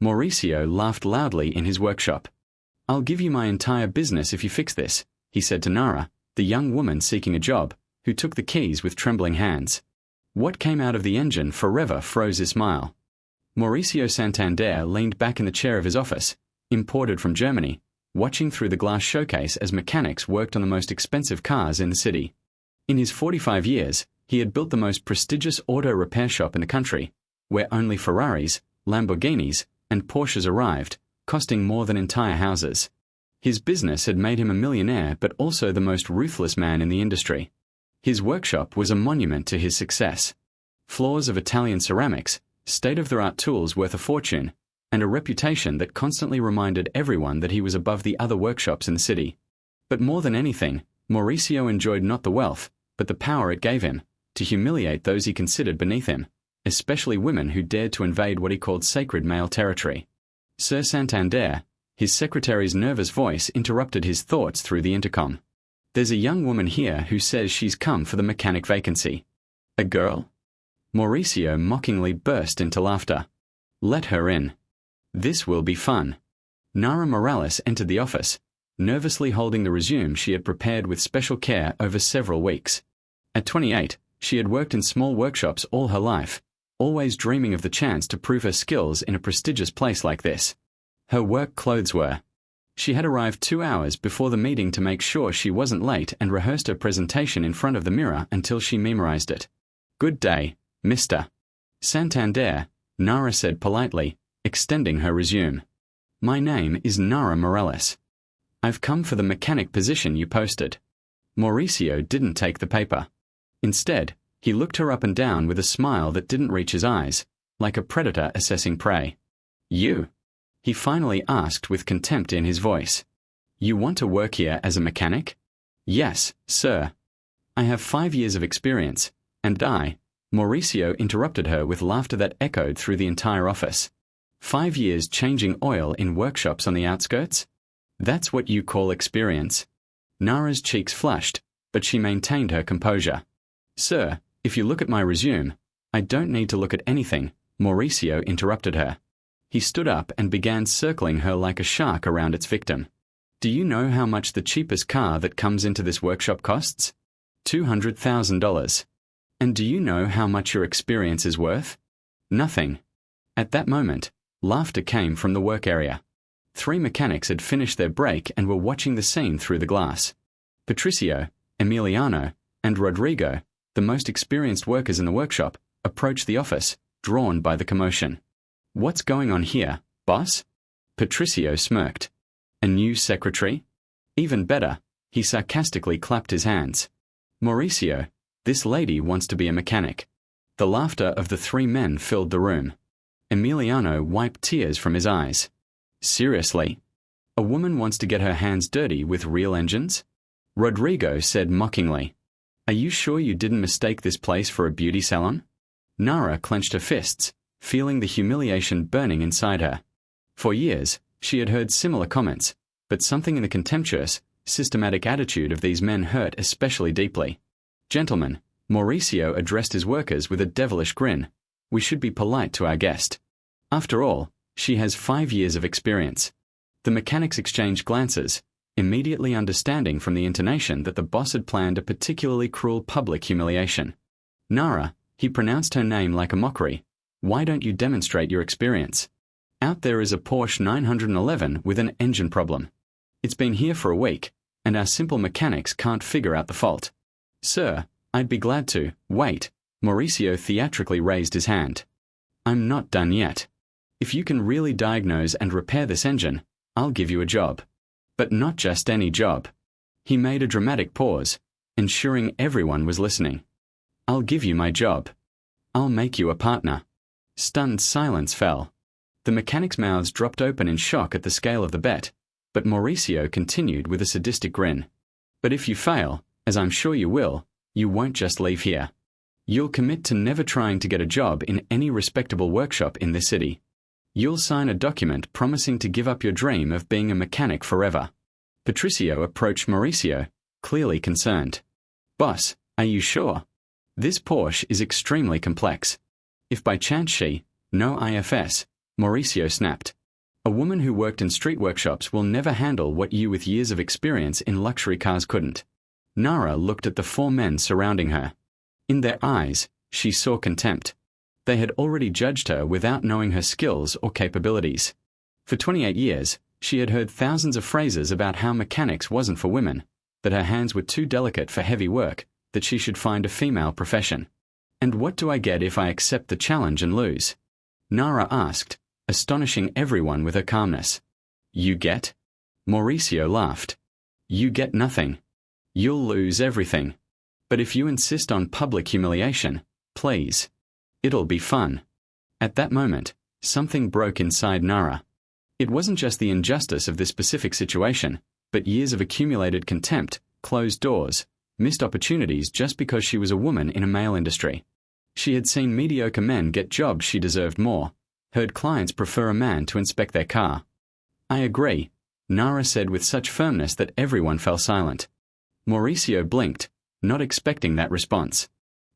Mauricio laughed loudly in his workshop. "I'll give you my entire business if you fix this," he said to Nara, the young woman seeking a job, who took the keys with trembling hands. What came out of the engine forever froze his smile. Mauricio Santander leaned back in the chair of his office, imported from Germany, watching through the glass showcase as mechanics worked on the most expensive cars in the city. In his 45 years, he had built the most prestigious auto repair shop in the country, where only Ferraris, Lamborghinis, and Porsches arrived, costing more than entire houses. His business had made him a millionaire, but also the most ruthless man in the industry. His workshop was a monument to his success. Floors of Italian ceramics, state-of-the-art tools worth a fortune, and a reputation that constantly reminded everyone that he was above the other workshops in the city. But more than anything, Mauricio enjoyed not the wealth, but the power it gave him, to humiliate those he considered beneath him, especially women who dared to invade what he called sacred male territory. Sir Santander, his secretary's nervous voice interrupted his thoughts through the intercom. "There's a young woman here who says she's come for the mechanic vacancy." "A girl?" Mauricio mockingly burst into laughter. "Let her in. This will be fun." Nara Morales entered the office, nervously holding the resume she had prepared with special care over several weeks. At 28, she had worked in small workshops all her life, always dreaming of the chance to prove her skills in a prestigious place like this. Her work clothes were. She had arrived 2 hours before the meeting to make sure she wasn't late and rehearsed her presentation in front of the mirror until she memorized it. "Good day, Mr. Santander," Nara said politely, extending her resume. "My name is Nara Morales. I've come for the mechanic position you posted." Mauricio didn't take the paper. Instead, he looked her up and down with a smile that didn't reach his eyes, like a predator assessing prey. "You?" he finally asked with contempt in his voice. "You want to work here as a mechanic?" "Yes, sir. I have 5 years of experience, and Mauricio interrupted her with laughter that echoed through the entire office. 5 years changing oil in workshops on the outskirts? That's what you call experience?" Nara's cheeks flushed, but she maintained her composure. "Sir, if you look at my resume—" "I don't need to look at anything," Mauricio interrupted her. He stood up and began circling her like a shark around its victim. "Do you know how much the cheapest car that comes into this workshop costs? $200,000. And do you know how much your experience is worth? Nothing." At that moment, laughter came from the work area. 3 mechanics had finished their break and were watching the scene through the glass. Patricio, Emiliano, and Rodrigo, the most experienced workers in the workshop, approached the office, drawn by the commotion. "What's going on here, boss?" Patricio smirked. "A new secretary? Even better," he sarcastically clapped his hands. "Mauricio, this lady wants to be a mechanic." The laughter of the 3 men filled the room. Emiliano wiped tears from his eyes. "Seriously? A woman wants to get her hands dirty with real engines?" Rodrigo said mockingly. "Are you sure you didn't mistake this place for a beauty salon?" Nara clenched her fists, feeling the humiliation burning inside her. For years, she had heard similar comments, but something in the contemptuous, systematic attitude of these men hurt especially deeply. "Gentlemen," Mauricio addressed his workers with a devilish grin, "we should be polite to our guest. After all, she has 5 years of experience." The mechanics exchanged glances, immediately understanding from the intonation that the boss had planned a particularly cruel public humiliation. "Nara," he pronounced her name like a mockery, "why don't you demonstrate your experience? Out there is a Porsche 911 with an engine problem. It's been here for a week, and our simple mechanics can't figure out the fault." "Sir, I'd be glad to." "Wait." Mauricio theatrically raised his hand. "I'm not done yet. If you can really diagnose and repair this engine, I'll give you a job. But not just any job." He made a dramatic pause, ensuring everyone was listening. "I'll give you my job. I'll make you a partner." Stunned silence fell. The mechanics' mouths dropped open in shock at the scale of the bet, but Mauricio continued with a sadistic grin. "But if you fail, as I'm sure you will, you won't just leave here. You'll commit to never trying to get a job in any respectable workshop in this city. You'll sign a document promising to give up your dream of being a mechanic forever." Patricio approached Mauricio, clearly concerned. "Boss, are you sure? This Porsche is extremely complex. If by chance no IFS, Mauricio snapped. A woman who worked in street workshops will never handle what you with years of experience in luxury cars couldn't. Nara looked at the four men surrounding her. In their eyes, she saw contempt. They had already judged her without knowing her skills or capabilities. For 28 years, she had heard thousands of phrases about how mechanics wasn't for women, that her hands were too delicate for heavy work, that she should find a female profession. And what do I get if I accept the challenge and lose? Nara asked, astonishing everyone with her calmness. You get? Mauricio laughed. You get nothing. You'll lose everything. But if you insist on public humiliation, please. It'll be fun. At that moment, something broke inside Nara. It wasn't just the injustice of this specific situation, but years of accumulated contempt, closed doors, missed opportunities just because she was a woman in a male industry. She had seen mediocre men get jobs she deserved more, heard clients prefer a man to inspect their car. I agree, Nara said with such firmness that everyone fell silent. Mauricio blinked, not expecting that response.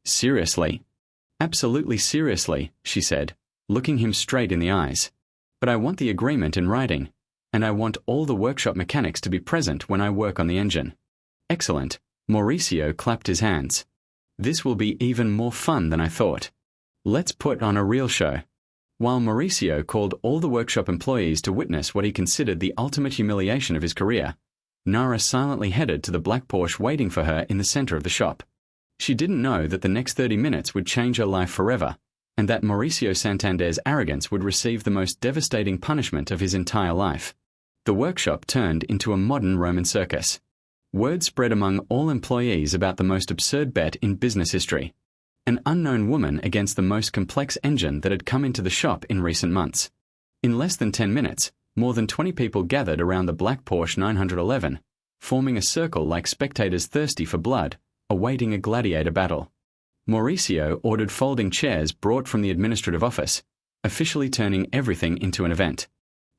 Seriously? Absolutely seriously, she said, looking him straight in the eyes. But I want the agreement in writing, and I want all the workshop mechanics to be present when I work on the engine. Excellent, Mauricio clapped his hands. This will be even more fun than I thought. Let's put on a real show. While Mauricio called all the workshop employees to witness what he considered the ultimate humiliation of his career, Nara silently headed to the black Porsche waiting for her in the center of the shop. She didn't know that the next 30 minutes would change her life forever, and that Mauricio Santander's arrogance would receive the most devastating punishment of his entire life. The workshop turned into a modern Roman circus. Word spread among all employees about the most absurd bet in business history. An unknown woman against the most complex engine that had come into the shop in recent months. In less than 10 minutes, more than 20 people gathered around the black Porsche 911, forming a circle like spectators thirsty for blood, awaiting a gladiator battle. Mauricio ordered folding chairs brought from the administrative office, officially turning everything into an event.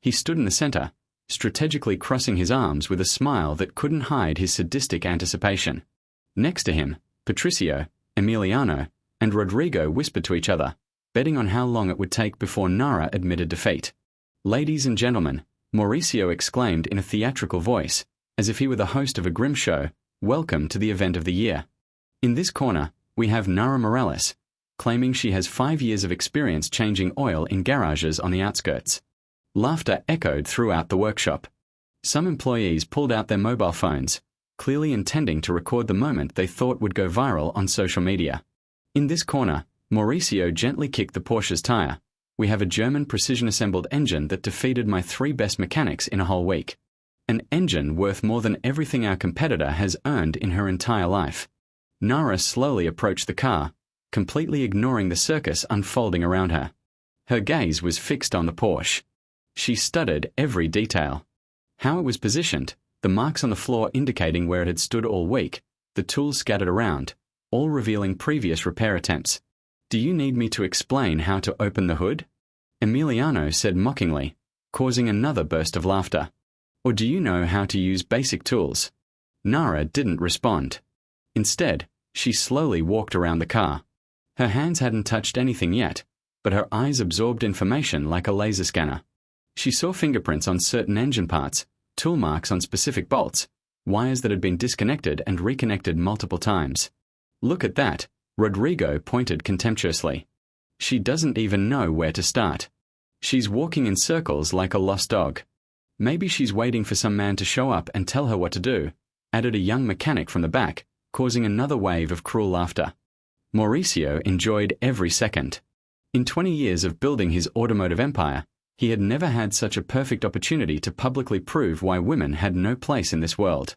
He stood in the center, strategically crossing his arms with a smile that couldn't hide his sadistic anticipation. Next to him, Patricio, Emiliano, and Rodrigo whispered to each other, betting on how long it would take before Nara admitted defeat. Ladies and gentlemen, Mauricio exclaimed in a theatrical voice, as if he were the host of a grim show, welcome to the event of the year. In this corner, we have Nara Morales, claiming she has 5 years of experience changing oil in garages on the outskirts. Laughter echoed throughout the workshop. Some employees pulled out their mobile phones, clearly intending to record the moment they thought would go viral on social media. In this corner, Mauricio gently kicked the Porsche's tire. We have a German precision-assembled engine that defeated my 3 best mechanics in a whole week. An engine worth more than everything our competitor has earned in her entire life. Nara slowly approached the car, completely ignoring the circus unfolding around her. Her gaze was fixed on the Porsche. She studied every detail. How it was positioned, the marks on the floor indicating where it had stood all week, the tools scattered around, all revealing previous repair attempts. Do you need me to explain how to open the hood? Emiliano said mockingly, causing another burst of laughter. Or do you know how to use basic tools? Nara didn't respond. Instead, she slowly walked around the car. Her hands hadn't touched anything yet, but her eyes absorbed information like a laser scanner. She saw fingerprints on certain engine parts, tool marks on specific bolts, wires that had been disconnected and reconnected multiple times. Look at that, Rodrigo pointed contemptuously. She doesn't even know where to start. She's walking in circles like a lost dog. Maybe she's waiting for some man to show up and tell her what to do, added a young mechanic from the back, causing another wave of cruel laughter. Mauricio enjoyed every second. In 20 years of building his automotive empire, he had never had such a perfect opportunity to publicly prove why women had no place in this world.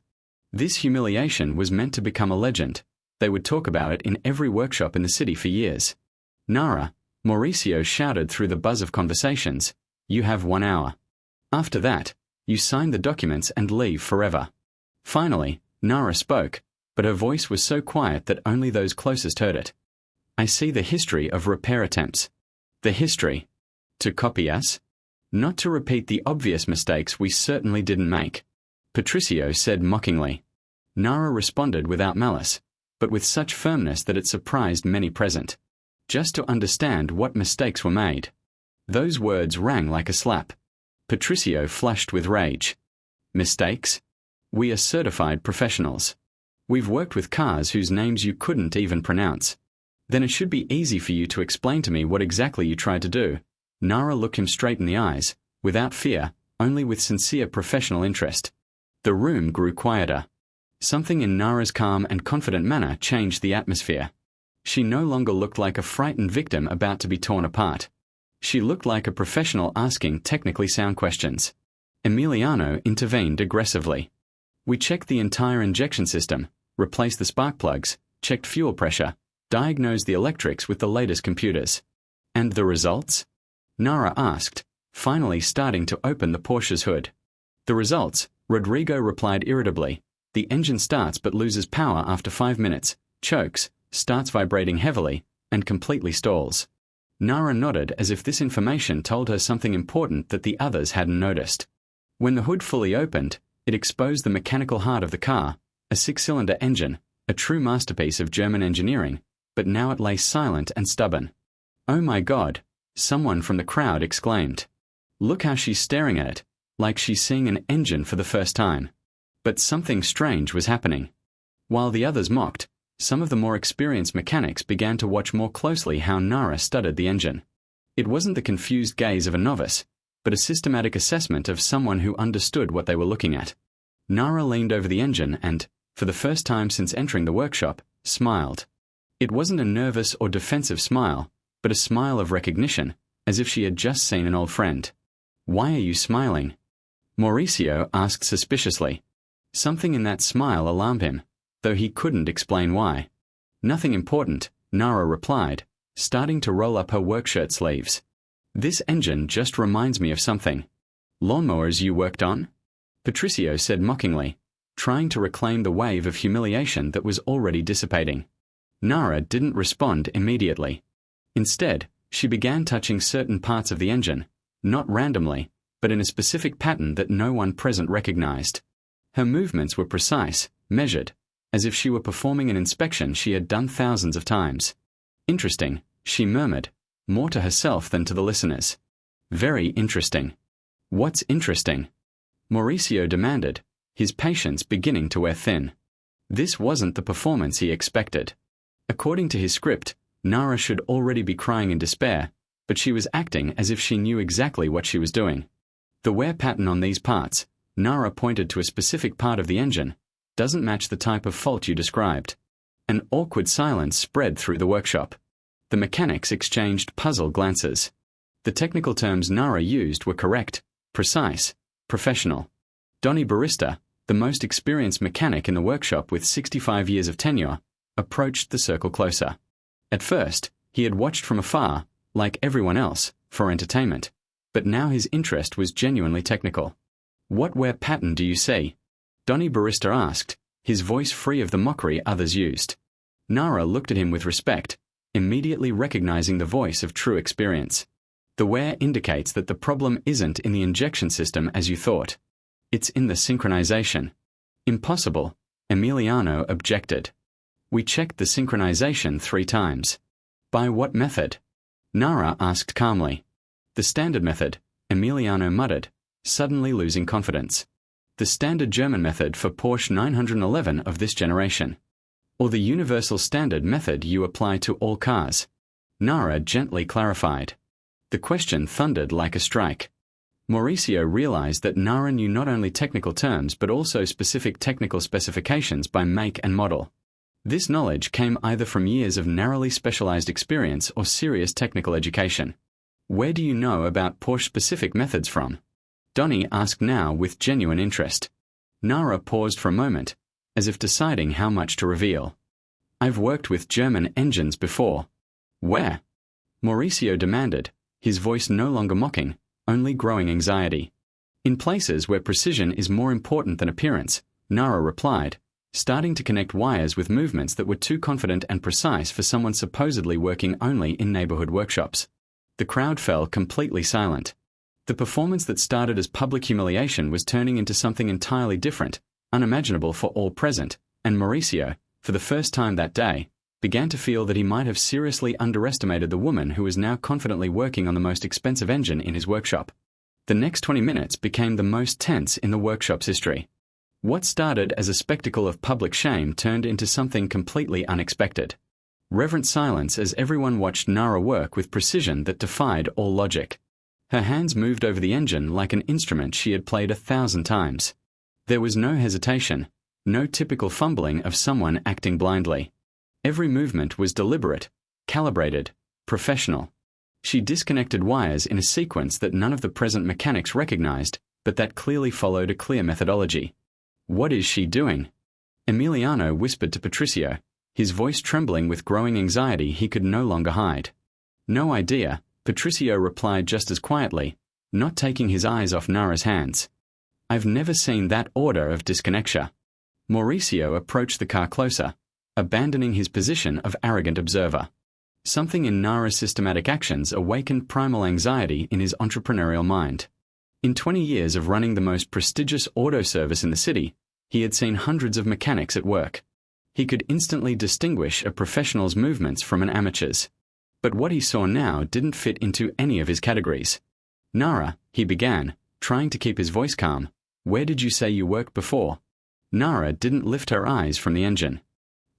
This humiliation was meant to become a legend. They would talk about it in every workshop in the city for years. Nara, Mauricio shouted through the buzz of conversations, you have 1 hour. After that, you sign the documents and leave forever. Finally, Nara spoke, but her voice was so quiet that only those closest heard it. I see the history of repair attempts. The history. To copy us? Not to repeat the obvious mistakes we certainly didn't make. Patricio said mockingly. Nara responded without malice, but with such firmness that it surprised many present. Just to understand what mistakes were made. Those words rang like a slap. Patricio flushed with rage. Mistakes? We are certified professionals. We've worked with cars whose names you couldn't even pronounce. Then it should be easy for you to explain to me what exactly you tried to do. Nara looked him straight in the eyes, without fear, only with sincere professional interest. The room grew quieter. Something in Nara's calm and confident manner changed the atmosphere. She no longer looked like a frightened victim about to be torn apart. She looked like a professional asking technically sound questions. Emiliano intervened aggressively. We checked the entire injection system, replaced the spark plugs, checked fuel pressure, diagnosed the electrics with the latest computers. And the results? Nara asked, finally starting to open the Porsche's hood. The results, Rodrigo replied irritably. The engine starts but loses power after 5 minutes, chokes, starts vibrating heavily, and completely stalls. Nara nodded as if this information told her something important that the others hadn't noticed. When the hood fully opened, it exposed the mechanical heart of the car, a 6-cylinder engine, a true masterpiece of German engineering, but now it lay silent and stubborn. "Oh my God," someone from the crowd exclaimed. "Look how she's staring at it, like she's seeing an engine for the first time." But something strange was happening. While the others mocked, some of the more experienced mechanics began to watch more closely how Nara studied the engine. It wasn't the confused gaze of a novice, but a systematic assessment of someone who understood what they were looking at. Nara leaned over the engine and, for the first time since entering the workshop, smiled. It wasn't a nervous or defensive smile, but a smile of recognition, as if she had just seen an old friend. "Why are you smiling?" Mauricio asked suspiciously. Something in that smile alarmed him, though he couldn't explain why. "Nothing important," Nara replied, starting to roll up her workshirt sleeves. "This engine just reminds me of something." "Lawnmowers you worked on?" Patricio said mockingly, trying to reclaim the wave of humiliation that was already dissipating. Nara didn't respond immediately. Instead, she began touching certain parts of the engine, not randomly, but in a specific pattern that no one present recognized. Her movements were precise, measured, as if she were performing an inspection she had done thousands of times. "Interesting," she murmured, more to herself than to the listeners. "Very interesting." "What's interesting?" Mauricio demanded, his patience beginning to wear thin. This wasn't the performance he expected. According to his script, Nara should already be crying in despair, but she was acting as if she knew exactly what she was doing. "The wear pattern on these parts," Nara pointed to a specific part of the engine, "doesn't match the type of fault you described." An awkward silence spread through the workshop. The mechanics exchanged puzzled glances. The technical terms Nara used were correct, precise, professional. Donny Barista, the most experienced mechanic in the workshop with 65 years of tenure, approached the circle closer. At first, he had watched from afar, like everyone else, for entertainment, but now his interest was genuinely technical. "What wear pattern do you see?" Donny Barista asked, his voice free of the mockery others used. Nara looked at him with respect, immediately recognizing the voice of true experience. "The wear indicates that the problem isn't in the injection system as you thought. It's in the synchronization." "Impossible," Emiliano objected. "We checked the synchronization 3 times. "By what method?" Nara asked calmly. "The standard method," Emiliano muttered, suddenly losing confidence. "The standard German method for Porsche 911 of this generation. Or the universal standard method you apply to all cars," Nara gently clarified. The question thundered like a strike. Mauricio realized that Nara knew not only technical terms but also specific technical specifications by make and model. This knowledge came either from years of narrowly specialized experience or serious technical education. "Where do you know about Porsche-specific methods from?" Donny asked now with genuine interest. Nara paused for a moment, as if deciding how much to reveal. "I've worked with German engines before." "Where?" Mauricio demanded, his voice no longer mocking, only growing anxiety. "In places where precision is more important than appearance," Nara replied, starting to connect wires with movements that were too confident and precise for someone supposedly working only in neighborhood workshops. The crowd fell completely silent. The performance that started as public humiliation was turning into something entirely different, unimaginable for all present, and Mauricio, for the first time that day, began to feel that he might have seriously underestimated the woman who was now confidently working on the most expensive engine in his workshop. The next 20 minutes became the most tense in the workshop's history. What started as a spectacle of public shame turned into something completely unexpected. Reverent silence as everyone watched Nara work with precision that defied all logic. Her hands moved over the engine like an instrument she had played 1,000 times. There was no hesitation, no typical fumbling of someone acting blindly. Every movement was deliberate, calibrated, professional. She disconnected wires in a sequence that none of the present mechanics recognized, but that clearly followed a clear methodology. "What is she doing?" Emiliano whispered to Patricio, his voice trembling with growing anxiety he could no longer hide. "No idea," Patricio replied just as quietly, not taking his eyes off Nara's hands. "I've never seen that order of disconnection." Mauricio approached the car closer, abandoning his position of arrogant observer. Something in Nara's systematic actions awakened primal anxiety in his entrepreneurial mind. In 20 years of running the most prestigious auto service in the city, he had seen hundreds of mechanics at work. He could instantly distinguish a professional's movements from an amateur's. But what he saw now didn't fit into any of his categories. "Nara," he began, trying to keep his voice calm, "where did you say you worked before?" Nara didn't lift her eyes from the engine.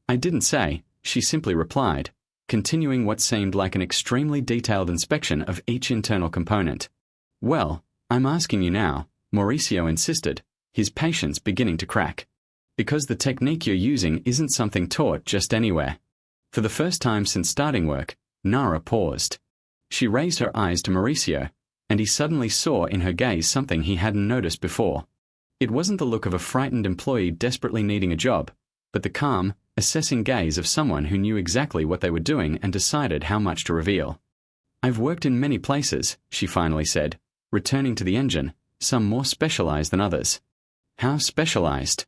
"I didn't say," she simply replied, continuing what seemed like an extremely detailed inspection of each internal component. "Well, I'm asking you now," Mauricio insisted, his patience beginning to crack. "Because the technique you're using isn't something taught just anywhere." For the first time since starting work, Nara paused. She raised her eyes to Mauricio, and he suddenly saw in her gaze something he hadn't noticed before. It wasn't the look of a frightened employee desperately needing a job, but the calm, assessing gaze of someone who knew exactly what they were doing and decided how much to reveal. "I've worked in many places," she finally said, returning to the engine, some more specialized than others. "How specialized?"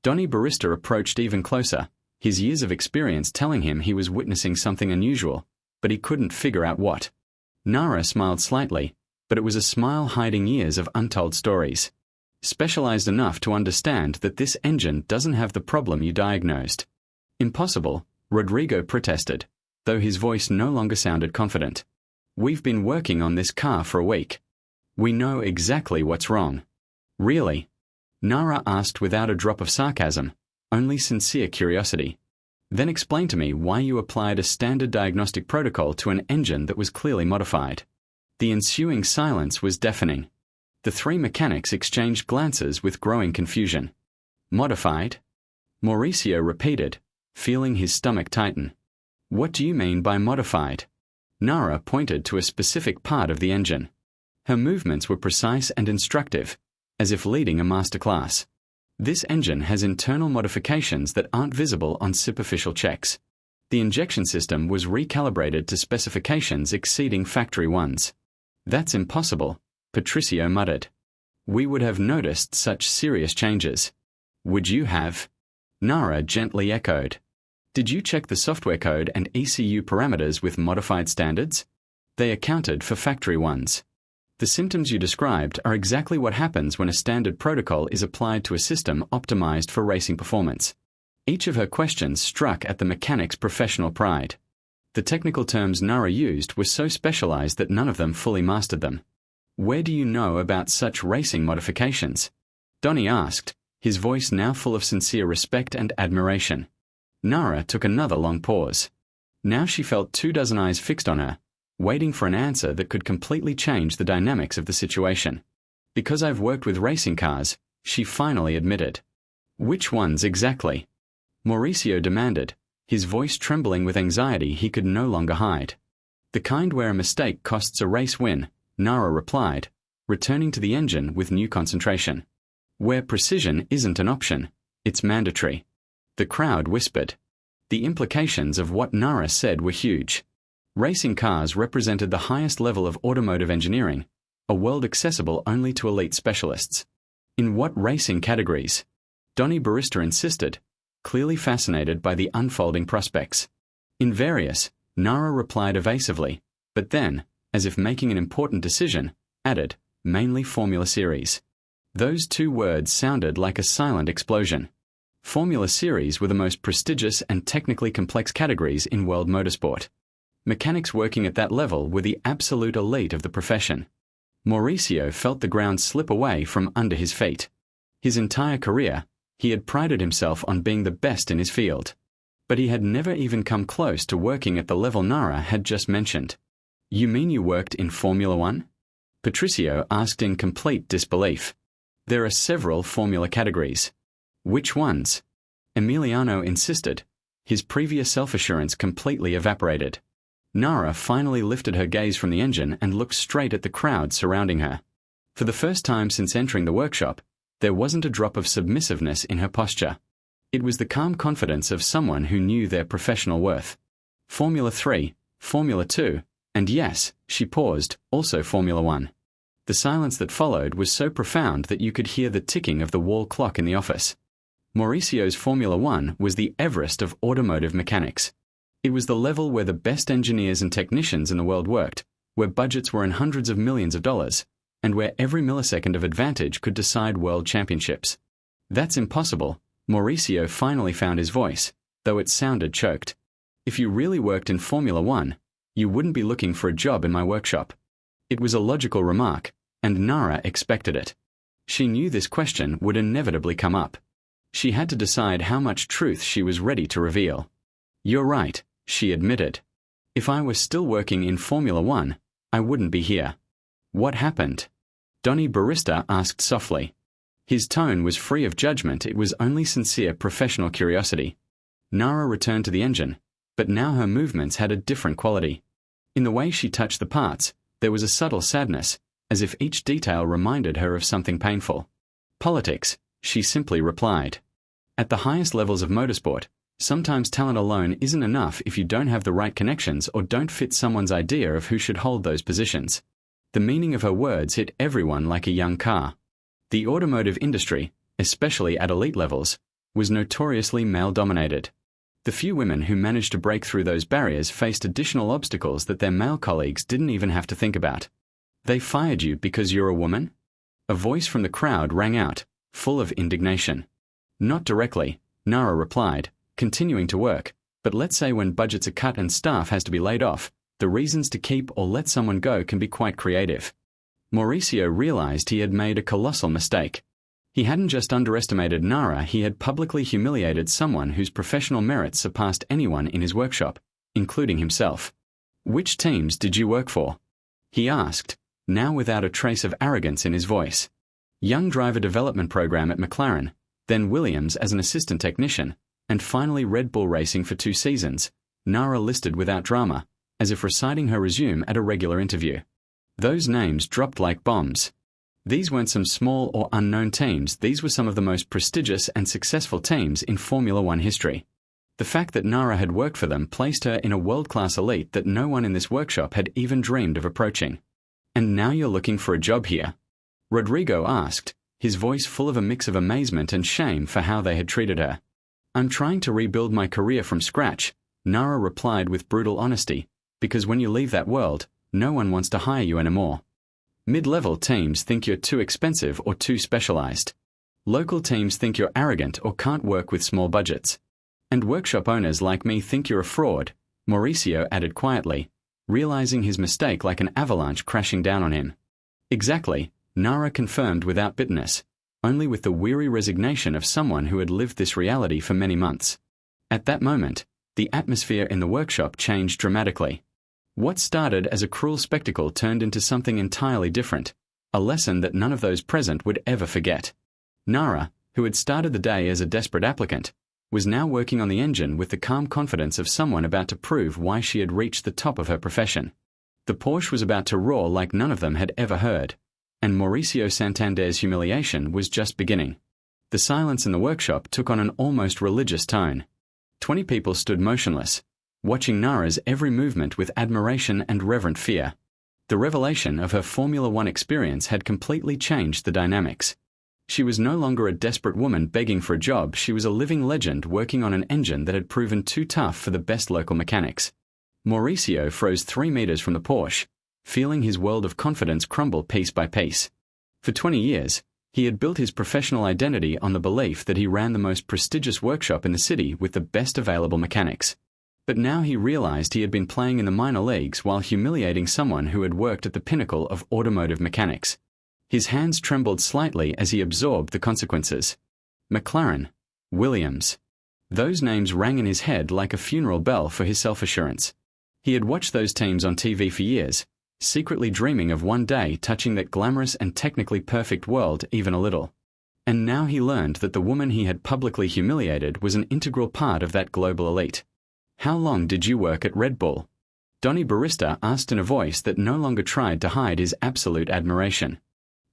Donnie Barista approached even closer, his years of experience telling him he was witnessing something unusual, but he couldn't figure out what. Nara smiled slightly, but it was a smile hiding years of untold stories. "Specialized enough to understand that this engine doesn't have the problem you diagnosed." "Impossible," Rodrigo protested, though his voice no longer sounded confident. "We've been working on this car for a week. We know exactly what's wrong." "Really?" Nara asked without a drop of sarcasm, only sincere curiosity. "Then explain to me why you applied a standard diagnostic protocol to an engine that was clearly modified." The ensuing silence was deafening. The three mechanics exchanged glances with growing confusion. "Modified?" Mauricio repeated, feeling his stomach tighten. "What do you mean by modified?" Nara pointed to a specific part of the engine. Her movements were precise and instructive, as if leading a master class. "This engine has internal modifications that aren't visible on superficial checks. The injection system was recalibrated to specifications exceeding factory ones." "That's impossible," Patricio muttered. "We would have noticed such serious changes." "Would you have?" Nara gently echoed. "Did you check the software code and ECU parameters with modified standards? They accounted for factory ones. The symptoms you described are exactly what happens when a standard protocol is applied to a system optimized for racing performance." Each of her questions struck at the mechanic's professional pride. The technical terms Nara used were so specialized that none of them fully mastered them. "Where do you know about such racing modifications?" Donnie asked, his voice now full of sincere respect and admiration. Nara took another long pause. Now she felt 24 eyes fixed on her, waiting for an answer that could completely change the dynamics of the situation. "Because I've worked with racing cars," she finally admitted. "Which ones exactly?" Mauricio demanded, his voice trembling with anxiety he could no longer hide. "The kind where a mistake costs a race win," Nara replied, returning to the engine with new concentration. "Where precision isn't an option, it's mandatory." The crowd whispered. The implications of what Nara said were huge. Racing cars represented the highest level of automotive engineering, a world accessible only to elite specialists. In what racing categories? Donnie Barista insisted, clearly fascinated by the unfolding prospects. "In various," Nara replied evasively, but then, as if making an important decision, added, "mainly Formula Series." Those two words sounded like a silent explosion. Formula Series were the most prestigious and technically complex categories in world motorsport. Mechanics working at that level were the absolute elite of the profession. Mauricio felt the ground slip away from under his feet. His entire career, he had prided himself on being the best in his field. But he had never even come close to working at the level Nara had just mentioned. "You mean you worked in Formula One?" Patricio asked in complete disbelief. "There are several Formula categories." "Which ones?" Emiliano insisted. His previous self-assurance completely evaporated. Nara finally lifted her gaze from the engine and looked straight at the crowd surrounding her. For the first time since entering the workshop, there wasn't a drop of submissiveness in her posture. It was the calm confidence of someone who knew their professional worth. Formula 3, Formula 2, and yes, she paused, also Formula 1. The silence that followed was so profound that you could hear the ticking of the wall clock in the office. Mauricio's Formula 1 was the Everest of automotive mechanics. It was the level where the best engineers and technicians in the world worked, where budgets were in hundreds of millions of dollars, and where every millisecond of advantage could decide world championships. "That's impossible." Mauricio finally found his voice, though it sounded choked. "If you really worked in Formula 1, you wouldn't be looking for a job in my workshop." It was a logical remark, and Nara expected it. She knew this question would inevitably come up. She had to decide how much truth she was ready to reveal. "You're right," she admitted. "If I was still working in Formula 1, I wouldn't be here." "What happened?" Donny Barista asked softly. His tone was free of judgment, it was only sincere professional curiosity. Nara returned to the engine, but now her movements had a different quality. In the way she touched the parts, there was a subtle sadness, as if each detail reminded her of something painful. "Politics," she simply replied. At the highest levels of motorsport, sometimes talent alone isn't enough if you don't have the right connections or don't fit someone's idea of who should hold those positions. The meaning of her words hit everyone like a young car. The automotive industry, especially at elite levels, was notoriously male-dominated. The few women who managed to break through those barriers faced additional obstacles that their male colleagues didn't even have to think about. "They fired you because you're a woman?" A voice from the crowd rang out, full of indignation. "Not directly," Nara replied, continuing to work, "but let's say when budgets are cut and staff has to be laid off, the reasons to keep or let someone go can be quite creative." Mauricio realized he had made a colossal mistake. He hadn't just underestimated Nara, he had publicly humiliated someone whose professional merits surpassed anyone in his workshop, including himself. "Which teams did you work for?" he asked, now without a trace of arrogance in his voice. "Young driver development program at McLaren, then Williams as an assistant technician, and finally Red Bull Racing for 2 seasons," Nara listed without drama, as if reciting her resume at a regular interview. Those names dropped like bombs. These weren't some small or unknown teams, these were some of the most prestigious and successful teams in Formula One history. The fact that Nara had worked for them placed her in a world-class elite that no one in this workshop had even dreamed of approaching. "And now you're looking for a job here?" Rodrigo asked, his voice full of a mix of amazement and shame for how they had treated her. "I'm trying to rebuild my career from scratch," Nara replied with brutal honesty, "because when you leave that world, no one wants to hire you anymore. Mid-level teams think you're too expensive or too specialized. Local teams think you're arrogant or can't work with small budgets. And workshop owners like me think you're a fraud," Mauricio added quietly, realizing his mistake like an avalanche crashing down on him. "Exactly," Nara confirmed without bitterness, only with the weary resignation of someone who had lived this reality for many months. At that moment, the atmosphere in the workshop changed dramatically. What started as a cruel spectacle turned into something entirely different, a lesson that none of those present would ever forget. Nara, who had started the day as a desperate applicant, was now working on the engine with the calm confidence of someone about to prove why she had reached the top of her profession. The Porsche was about to roar like none of them had ever heard, and Mauricio Santander's humiliation was just beginning. The silence in the workshop took on an almost religious tone. 20 people stood motionless, watching Nara's every movement with admiration and reverent fear. The revelation of her Formula One experience had completely changed the dynamics. She was no longer a desperate woman begging for a job, she was a living legend working on an engine that had proven too tough for the best local mechanics. Mauricio froze 3 meters from the Porsche, feeling his world of confidence crumble piece by piece. For 20 years, He had built his professional identity on the belief that he ran the most prestigious workshop in the city with the best available mechanics. But now he realized he had been playing in the minor leagues while humiliating someone who had worked at the pinnacle of automotive mechanics. His hands trembled slightly as he absorbed the consequences. McLaren, Williams. Those names rang in his head like a funeral bell for his self-assurance. He had watched those teams on TV for years, secretly dreaming of one day touching that glamorous and technically perfect world even a little. And now he learned that the woman he had publicly humiliated was an integral part of that global elite. "How long did you work at Red Bull?" Donnie Barista asked in a voice that no longer tried to hide his absolute admiration.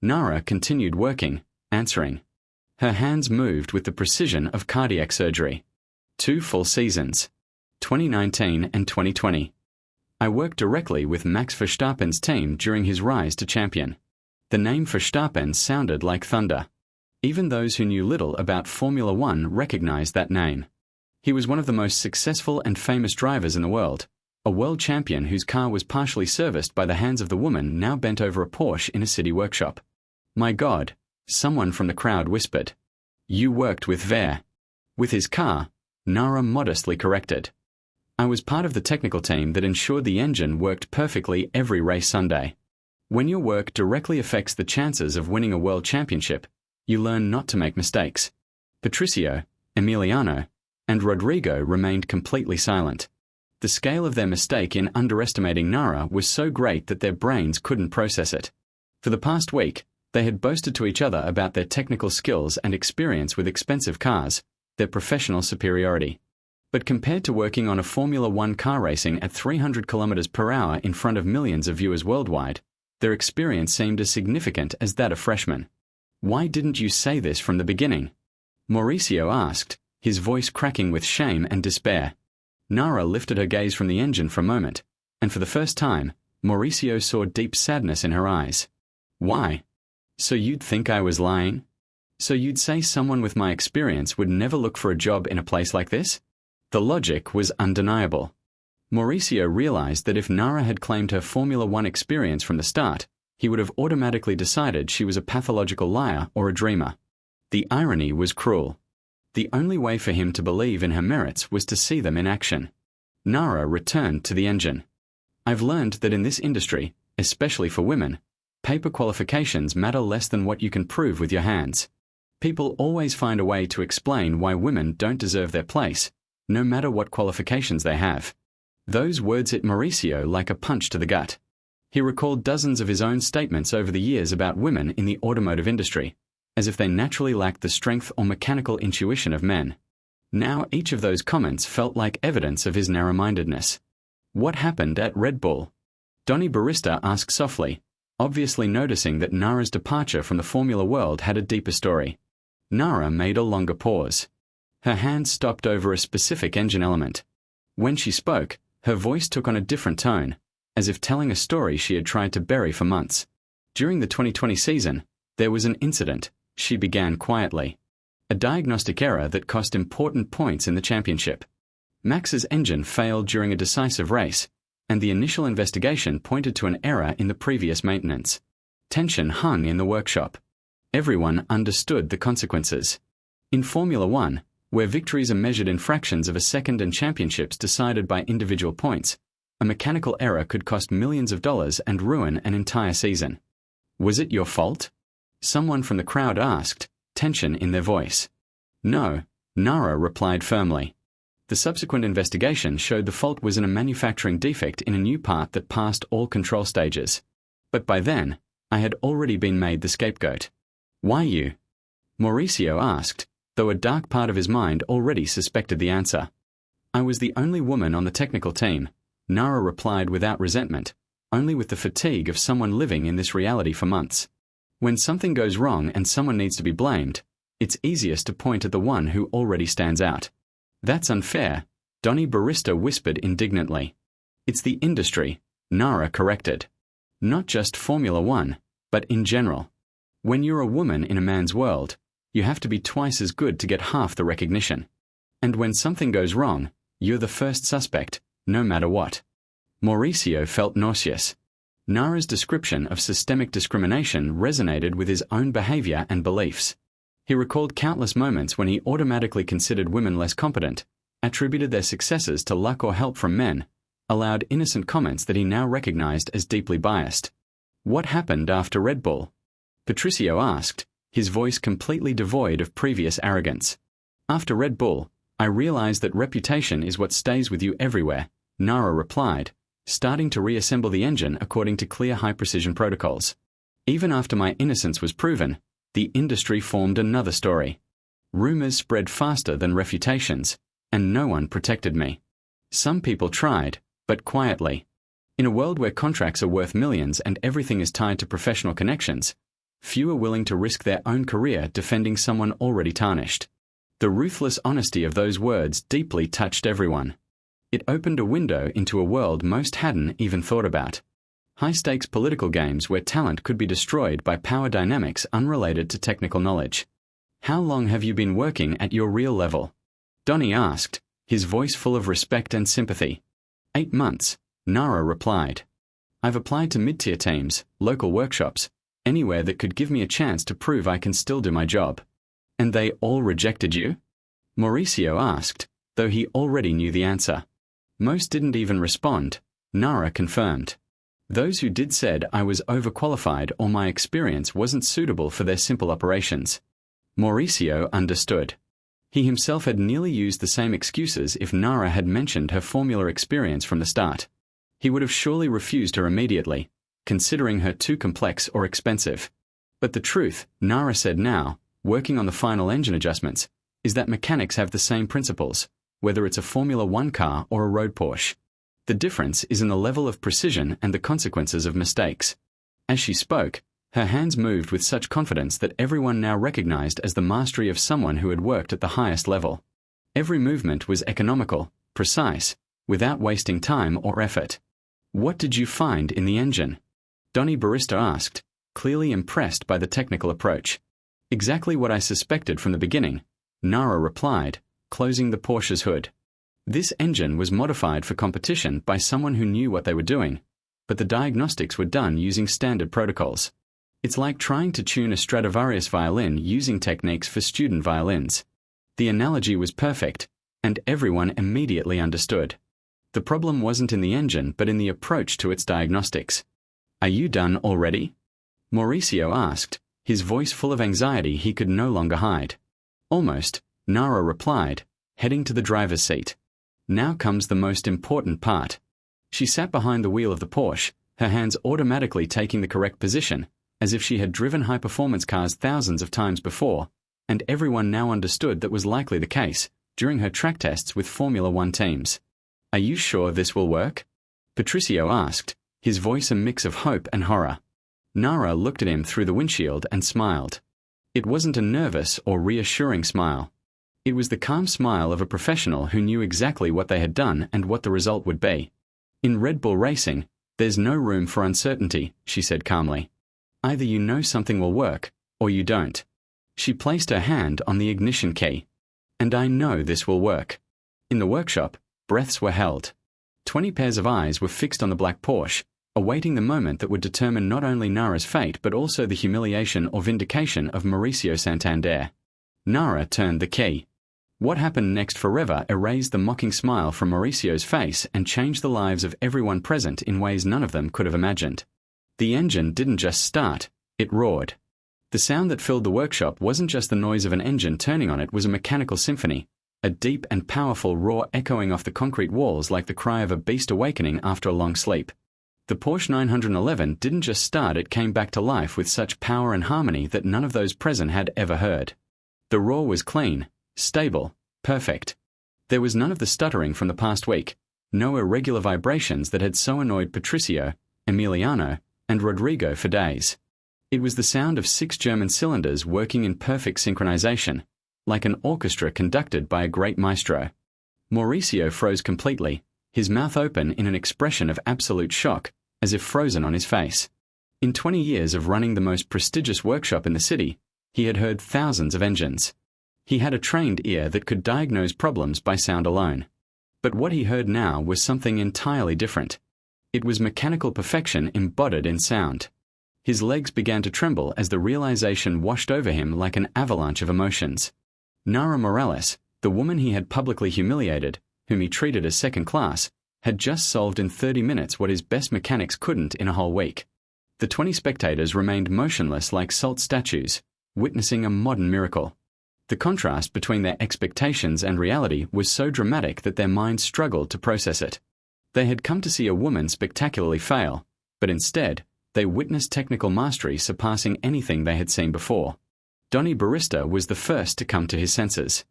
Nara continued working, answering. Her hands moved with the precision of cardiac surgery. 2 full seasons. 2019 and 2020. I worked directly with Max Verstappen's team during his rise to champion. The name Verstappen sounded like thunder. Even those who knew little about Formula One recognized that name. He was one of the most successful and famous drivers in the world, a world champion whose car was partially serviced by the hands of the woman now bent over a Porsche in a city workshop. "My God," someone from the crowd whispered. "You worked with Ver." With his car, Nara modestly corrected. "I was part of the technical team that ensured the engine worked perfectly every race Sunday." When your work directly affects the chances of winning a world championship, you learn not to make mistakes. Patricio, Emiliano, and Rodrigo remained completely silent. The scale of their mistake in underestimating Nara was so great that their brains couldn't process it. For the past week, they had boasted to each other about their technical skills and experience with expensive cars, their professional superiority. But compared to working on a Formula One car racing at 300 kilometers per hour in front of millions of viewers worldwide, their experience seemed as significant as that of freshmen. "Why didn't you say this from the beginning?" Mauricio asked, his voice cracking with shame and despair. Nara lifted her gaze from the engine for a moment, and for the first time, Mauricio saw deep sadness in her eyes. "Why? So you'd think I was lying? So you'd say someone with my experience would never look for a job in a place like this?" The logic was undeniable. Mauricio realized that if Nara had claimed her Formula One experience from the start, he would have automatically decided she was a pathological liar or a dreamer. The irony was cruel. The only way for him to believe in her merits was to see them in action. Nara returned to the engine. "I've learned that in this industry, especially for women, paper qualifications matter less than what you can prove with your hands. People always find a way to explain why women don't deserve their place, no matter what qualifications they have." Those words hit Mauricio like a punch to the gut. He recalled dozens of his own statements over the years about women in the automotive industry, as if they naturally lacked the strength or mechanical intuition of men. Now each of those comments felt like evidence of his narrow-mindedness. "What happened at Red Bull?" Donnie Barista asked softly, obviously noticing that Nara's departure from the Formula world had a deeper story. Nara made a longer pause. Her hand stopped over a specific engine element. When she spoke, her voice took on a different tone, as if telling a story she had tried to bury for months. "During the 2020 season, there was an incident," she began quietly. "A diagnostic error that cost important points in the championship. Max's engine failed during a decisive race, and the initial investigation pointed to an error in the previous maintenance. Tension hung in the workshop. Everyone understood the consequences. In Formula One, where victories are measured in fractions of a second and championships decided by individual points, a mechanical error could cost millions of dollars and ruin an entire season." "Was it your fault?" someone from the crowd asked, tension in their voice. "No," Nara replied firmly. "The subsequent investigation showed the fault was in a manufacturing defect in a new part that passed all control stages. But by then, I had already been made the scapegoat." "Why you?" Mauricio asked, though a dark part of his mind already suspected the answer. "I was the only woman on the technical team," Nara replied without resentment, only with the fatigue of someone living in this reality for months. When something goes wrong and someone needs to be blamed, it's easiest to point at the one who already stands out. "That's unfair," Donnie Barista whispered indignantly. "It's the industry," Nara corrected. "Not just Formula One, but in general. When you're a woman in a man's world, you have to be twice as good to get half the recognition. And when something goes wrong, you're the first suspect, no matter what." Mauricio felt nauseous. Nara's description of systemic discrimination resonated with his own behavior and beliefs. He recalled countless moments when he automatically considered women less competent, attributed their successes to luck or help from men, allowed innocent comments that he now recognized as deeply biased. What happened after Red Bull? Patricio asked, his voice completely devoid of previous arrogance. After Red Bull, I realized that reputation is what stays with you everywhere, Nara replied, starting to reassemble the engine according to clear high-precision protocols. Even after my innocence was proven, the industry formed another story. Rumors spread faster than refutations, and no one protected me. Some people tried, but quietly. In a world where contracts are worth millions and everything is tied to professional connections, few are willing to risk their own career defending someone already tarnished. The ruthless honesty of those words deeply touched everyone. It opened a window into a world most hadn't even thought about. High-stakes political games where talent could be destroyed by power dynamics unrelated to technical knowledge. How long have you been working at your real level? Donnie asked, his voice full of respect and sympathy. 8 months, Nara replied. I've applied to mid-tier teams, local workshops, anywhere that could give me a chance to prove I can still do my job. And they all rejected you? Mauricio asked, though he already knew the answer. Most didn't even respond, Nara confirmed. Those who did said I was overqualified or my experience wasn't suitable for their simple operations. Mauricio understood. He himself had nearly used the same excuses if Nara had mentioned her formula experience from the start. He would have surely refused her immediately, considering her too complex or expensive. But the truth, Nara said now, working on the final engine adjustments, is that mechanics have the same principles, whether it's a Formula One car or a road Porsche. The difference is in the level of precision and the consequences of mistakes. As she spoke, her hands moved with such confidence that everyone now recognized as the mastery of someone who had worked at the highest level. Every movement was economical, precise, without wasting time or effort. What did you find in the engine? Donnie Barista asked, clearly impressed by the technical approach. Exactly what I suspected from the beginning, Nara replied, closing the Porsche's hood. This engine was modified for competition by someone who knew what they were doing, but the diagnostics were done using standard protocols. It's like trying to tune a Stradivarius violin using techniques for student violins. The analogy was perfect, and everyone immediately understood. The problem wasn't in the engine but in the approach to its diagnostics. Are you done already? Mauricio asked, his voice full of anxiety he could no longer hide. Almost, Nara replied, heading to the driver's seat. Now comes the most important part. She sat behind the wheel of the Porsche, her hands automatically taking the correct position, as if she had driven high-performance cars thousands of times before, and everyone now understood that was likely the case during her track tests with Formula One teams. Are you sure this will work? Patricio asked, his voice a mix of hope and horror. Nara looked at him through the windshield and smiled. It wasn't a nervous or reassuring smile. It was the calm smile of a professional who knew exactly what they had done and what the result would be. In Red Bull racing, there's no room for uncertainty, she said calmly. Either you know something will work, or you don't. She placed her hand on the ignition key. And I know this will work. In the workshop, breaths were held. 20 pairs of eyes were fixed on the black Porsche, awaiting the moment that would determine not only Nara's fate but also the humiliation or vindication of Mauricio Santander. Nara turned the key. What happened next forever erased the mocking smile from Mauricio's face and changed the lives of everyone present in ways none of them could have imagined. The engine didn't just start, it roared. The sound that filled the workshop wasn't just the noise of an engine turning on, it was a mechanical symphony, a deep and powerful roar echoing off the concrete walls like the cry of a beast awakening after a long sleep. The Porsche 911 didn't just start, it came back to life with such power and harmony that none of those present had ever heard. The roar was clean, stable, perfect. There was none of the stuttering from the past week, no irregular vibrations that had so annoyed Patricio, Emiliano, and Rodrigo for days. It was the sound of 6 German cylinders working in perfect synchronization, like an orchestra conducted by a great maestro. Mauricio froze completely, his mouth open in an expression of absolute shock, as if frozen on his face. In 20 years of running the most prestigious workshop in the city, he had heard thousands of engines. He had a trained ear that could diagnose problems by sound alone. But what he heard now was something entirely different. It was mechanical perfection embodied in sound. His legs began to tremble as the realization washed over him like an avalanche of emotions. Nara Morales, the woman he had publicly humiliated, whom he treated as second class, had just solved in 30 minutes what his best mechanics couldn't in a whole week. The 20 spectators remained motionless like salt statues, witnessing a modern miracle. The contrast between their expectations and reality was so dramatic that their minds struggled to process it. They had come to see a woman spectacularly fail, but instead, they witnessed technical mastery surpassing anything they had seen before. Donny Barista was the first to come to his senses.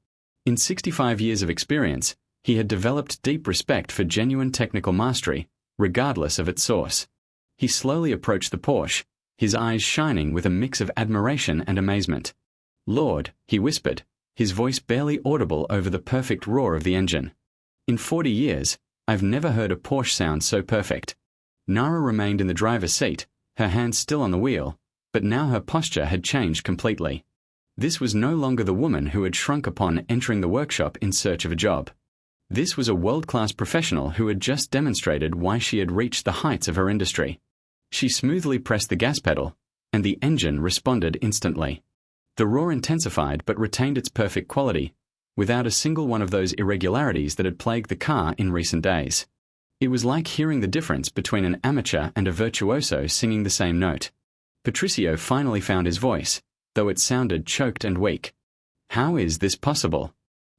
In 65 years of experience, he had developed deep respect for genuine technical mastery, regardless of its source. He slowly approached the Porsche, his eyes shining with a mix of admiration and amazement. "Lord," he whispered, his voice barely audible over the perfect roar of the engine. "In 40 years, I've never heard a Porsche sound so perfect." Nara remained in the driver's seat, her hands still on the wheel, but now her posture had changed completely. This was no longer the woman who had shrunk upon entering the workshop in search of a job. This was a world-class professional who had just demonstrated why she had reached the heights of her industry. She smoothly pressed the gas pedal, and the engine responded instantly. The roar intensified but retained its perfect quality, without a single one of those irregularities that had plagued the car in recent days. It was like hearing the difference between an amateur and a virtuoso singing the same note. Patricio finally found his voice, though it sounded choked and weak. "How is this possible?"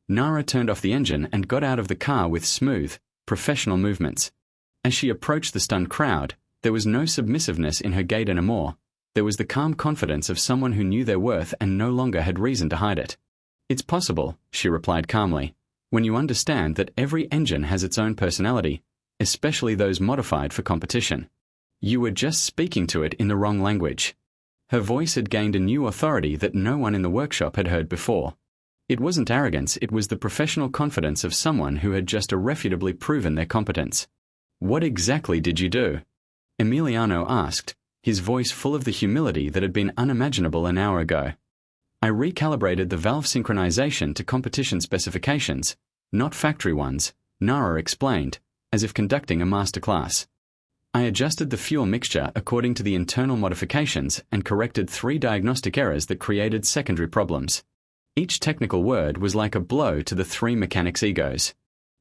Nara turned off the engine and got out of the car with smooth, professional movements. As she approached the stunned crowd, there was no submissiveness in her gait anymore. There was the calm confidence of someone who knew their worth and no longer had reason to hide it. "It's possible," she replied calmly, "when you understand that every engine has its own personality, especially those modified for competition. You were just speaking to it in the wrong language." Her voice had gained a new authority that no one in the workshop had heard before. It wasn't arrogance, it was the professional confidence of someone who had just irrefutably proven their competence. "What exactly did you do?" Emiliano asked, his voice full of the humility that had been unimaginable an hour ago. "I recalibrated the valve synchronization to competition specifications, not factory ones," Nara explained, as if conducting a masterclass. "I adjusted the fuel mixture according to the internal modifications and corrected 3 diagnostic errors that created secondary problems." Each technical word was like a blow to the 3 mechanics' egos.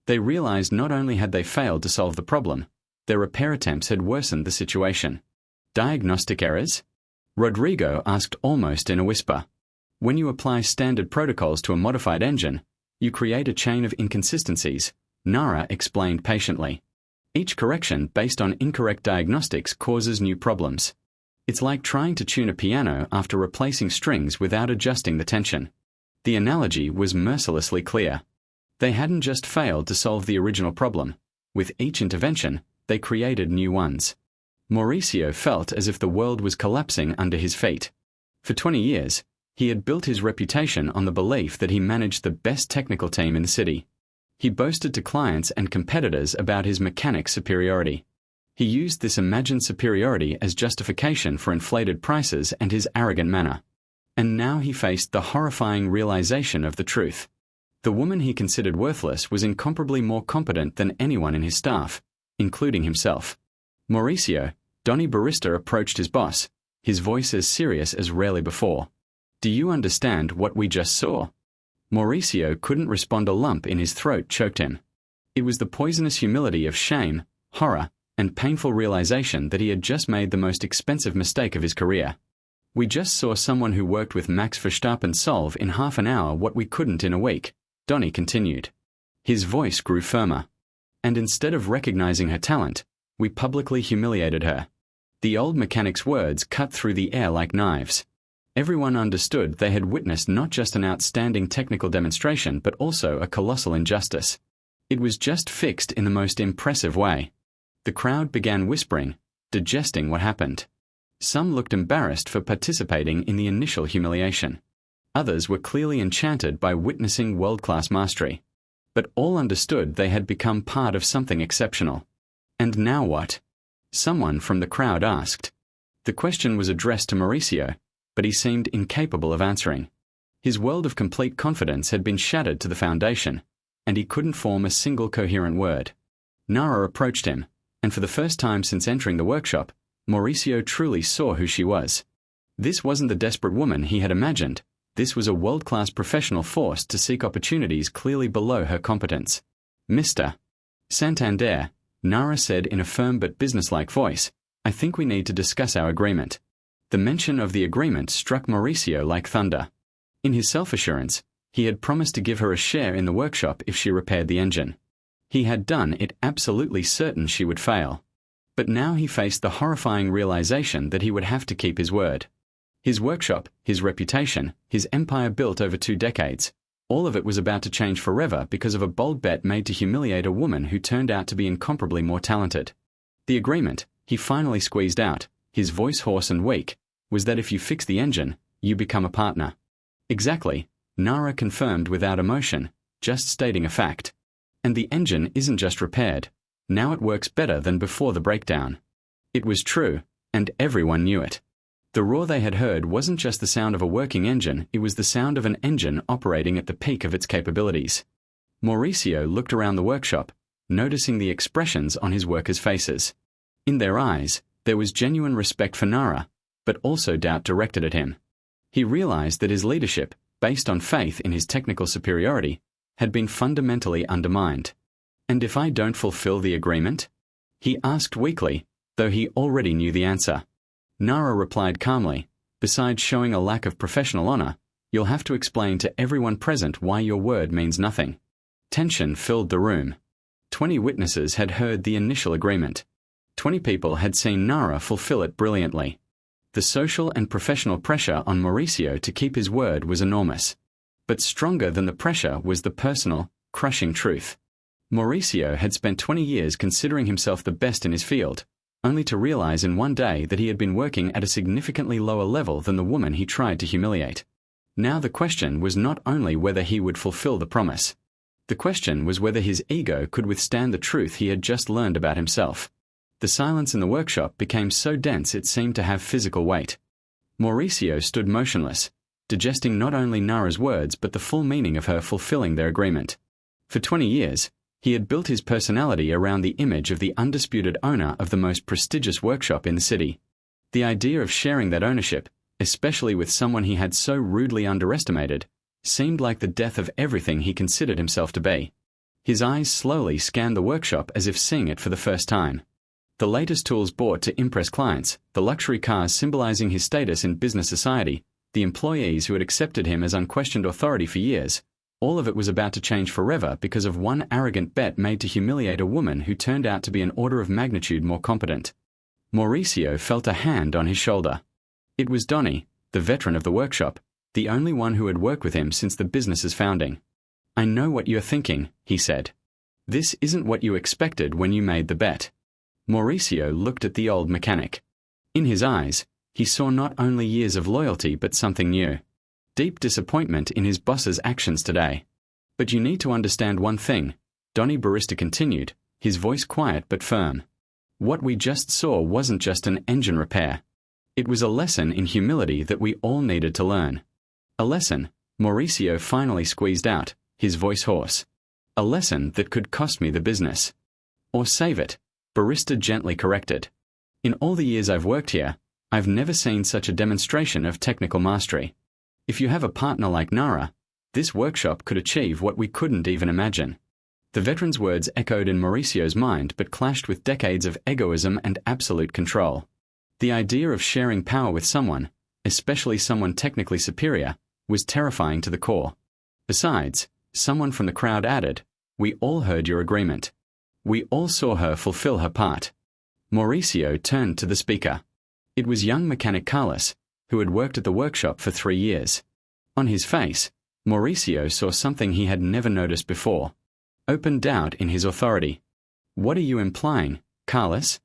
They realized not only had they failed to solve the problem, their repair attempts had worsened the situation. "Diagnostic errors?" Rodrigo asked almost in a whisper. "When you apply standard protocols to a modified engine, you create a chain of inconsistencies," Nara explained patiently. "Each correction based on incorrect diagnostics causes new problems. It's like trying to tune a piano after replacing strings without adjusting the tension." The analogy was mercilessly clear. They hadn't just failed to solve the original problem. With each intervention, they created new ones. Mauricio felt as if the world was collapsing under his feet. For 20 years, he had built his reputation on the belief that he managed the best technical team in the city. He boasted to clients and competitors about his mechanics superiority. He used this imagined superiority as justification for inflated prices and his arrogant manner. And now he faced the horrifying realization of the truth. The woman he considered worthless was incomparably more competent than anyone in his staff, including himself. Mauricio, Donny Barista approached his boss, his voice as serious as rarely before. "Do you understand what we just saw?" Mauricio couldn't respond. A lump in his throat choked him. It was the poisonous humility of shame, horror, and painful realization that he had just made the most expensive mistake of his career. "We just saw someone who worked with Max Verstappen solve in half an hour what we couldn't in a week," Donny continued. His voice grew firmer. "And instead of recognizing her talent, we publicly humiliated her." The old mechanic's words cut through the air like knives. Everyone understood they had witnessed not just an outstanding technical demonstration but also a colossal injustice. It was just fixed in the most impressive way. The crowd began whispering, digesting what happened. Some looked embarrassed for participating in the initial humiliation. Others were clearly enchanted by witnessing world-class mastery. But all understood they had become part of something exceptional. "And now what?" someone from the crowd asked. The question was addressed to Mauricio, but he seemed incapable of answering. His world of complete confidence had been shattered to the foundation, and he couldn't form a single coherent word. Nara approached him, and for the first time since entering the workshop, Mauricio truly saw who she was. This wasn't the desperate woman he had imagined. This was a world-class professional forced to seek opportunities clearly below her competence. Mr. Santander, Nara said in a firm but businesslike voice, I think we need to discuss our agreement. The mention of the agreement struck Mauricio like thunder. In his self-assurance, he had promised to give her a share in the workshop if she repaired the engine. He had done it absolutely certain she would fail. But now he faced the horrifying realization that he would have to keep his word. His workshop, his reputation, his empire built over 2 decades, all of it was about to change forever because of a bold bet made to humiliate a woman who turned out to be incomparably more talented. The agreement, he finally squeezed out, his voice hoarse and weak, was that if you fix the engine, you become a partner. Exactly, Nara confirmed without emotion, just stating a fact. And the engine isn't just repaired. Now it works better than before the breakdown. It was true, and everyone knew it. The roar they had heard wasn't just the sound of a working engine, it was the sound of an engine operating at the peak of its capabilities. Mauricio looked around the workshop, noticing the expressions on his workers' faces. In their eyes, there was genuine respect for Nara, but also doubt directed at him. He realized that his leadership, based on faith in his technical superiority, had been fundamentally undermined. And if I don't fulfill the agreement? He asked weakly, though he already knew the answer. Nara replied calmly, besides showing a lack of professional honor, you'll have to explain to everyone present why your word means nothing. Tension filled the room. 20 witnesses had heard the initial agreement. 20 people had seen Nara fulfill it brilliantly. The social and professional pressure on Mauricio to keep his word was enormous. But stronger than the pressure was the personal, crushing truth. Mauricio had spent 20 years considering himself the best in his field, only to realize in one day that he had been working at a significantly lower level than the woman he tried to humiliate. Now the question was not only whether he would fulfill the promise. The question was whether his ego could withstand the truth he had just learned about himself. The silence in the workshop became so dense it seemed to have physical weight. Mauricio stood motionless, digesting not only Nara's words but the full meaning of her fulfilling their agreement. For 20 years, he had built his personality around the image of the undisputed owner of the most prestigious workshop in the city. The idea of sharing that ownership, especially with someone he had so rudely underestimated, seemed like the death of everything he considered himself to be. His eyes slowly scanned the workshop as if seeing it for the first time. The latest tools bought to impress clients, the luxury cars symbolizing his status in business society, the employees who had accepted him as unquestioned authority for years, all of it was about to change forever because of one arrogant bet made to humiliate a woman who turned out to be an order of magnitude more competent. Mauricio felt a hand on his shoulder. It was Donnie, the veteran of the workshop, the only one who had worked with him since the business's founding. I know what you're thinking, he said. This isn't what you expected when you made the bet. Mauricio looked at the old mechanic. In his eyes, he saw not only years of loyalty but something new. Deep disappointment in his boss's actions today. But you need to understand one thing, Donnie Barista continued, his voice quiet but firm. What we just saw wasn't just an engine repair. It was a lesson in humility that we all needed to learn. A lesson, Mauricio finally squeezed out, his voice hoarse. A lesson that could cost me the business. Or save it, Barista gently corrected. In all the years I've worked here, I've never seen such a demonstration of technical mastery. If you have a partner like Nara, this workshop could achieve what we couldn't even imagine. The veteran's words echoed in Mauricio's mind but clashed with decades of egoism and absolute control. The idea of sharing power with someone, especially someone technically superior, was terrifying to the core. Besides, someone from the crowd added, we all heard your agreement. We all saw her fulfill her part. Mauricio turned to the speaker. It was young mechanic Carlos, who had worked at the workshop for 3 years. On his face, Mauricio saw something he had never noticed before. Open doubt in his authority. What are you implying, Carlos?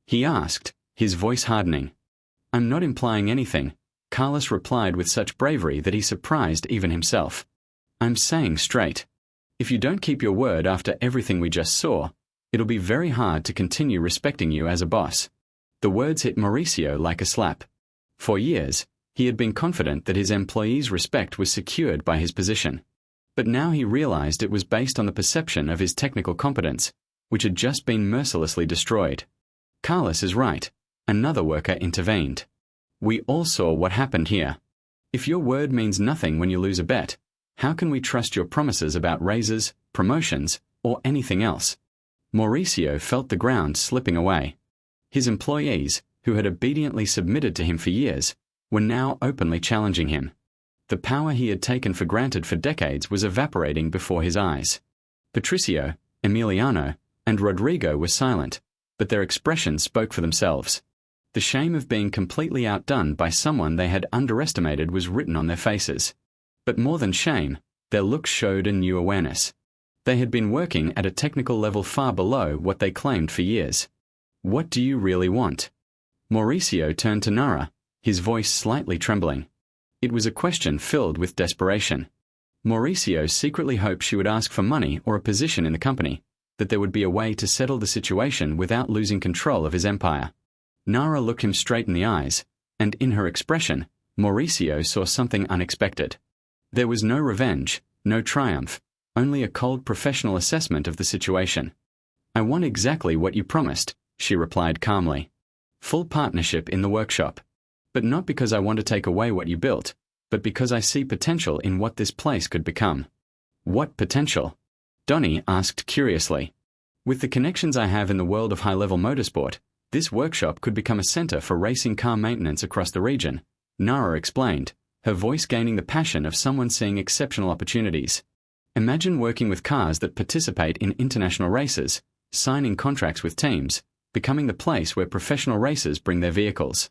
He asked, his voice hardening. I'm not implying anything, Carlos replied with such bravery that he surprised even himself. I'm saying straight. If you don't keep your word after everything we just saw, it'll be very hard to continue respecting you as a boss. The words hit Mauricio like a slap. For years, he had been confident that his employees' respect was secured by his position. But now he realized it was based on the perception of his technical competence, which had just been mercilessly destroyed. Carlos is right, another worker intervened. We all saw what happened here. If your word means nothing when you lose a bet, how can we trust your promises about raises, promotions, or anything else? Mauricio felt the ground slipping away. His employees, who had obediently submitted to him for years, were now openly challenging him. The power he had taken for granted for decades was evaporating before his eyes. Patricio, Emiliano, and Rodrigo were silent, but their expressions spoke for themselves. The shame of being completely outdone by someone they had underestimated was written on their faces. But more than shame, their looks showed a new awareness. They had been working at a technical level far below what they claimed for years. What do you really want? Mauricio turned to Nara, his voice slightly trembling. It was a question filled with desperation. Mauricio secretly hoped she would ask for money or a position in the company, that there would be a way to settle the situation without losing control of his empire. Nara looked him straight in the eyes, and in her expression, Mauricio saw something unexpected. There was no revenge, no triumph, only a cold professional assessment of the situation. I want exactly what you promised, she replied calmly. Full partnership in the workshop. But not because I want to take away what you built, but because I see potential in what this place could become. What potential? Donnie asked curiously. With the connections I have in the world of high-level motorsport, this workshop could become a center for racing car maintenance across the region, Nara explained, her voice gaining the passion of someone seeing exceptional opportunities. Imagine working with cars that participate in international races, signing contracts with teams, becoming the place where professional racers bring their vehicles.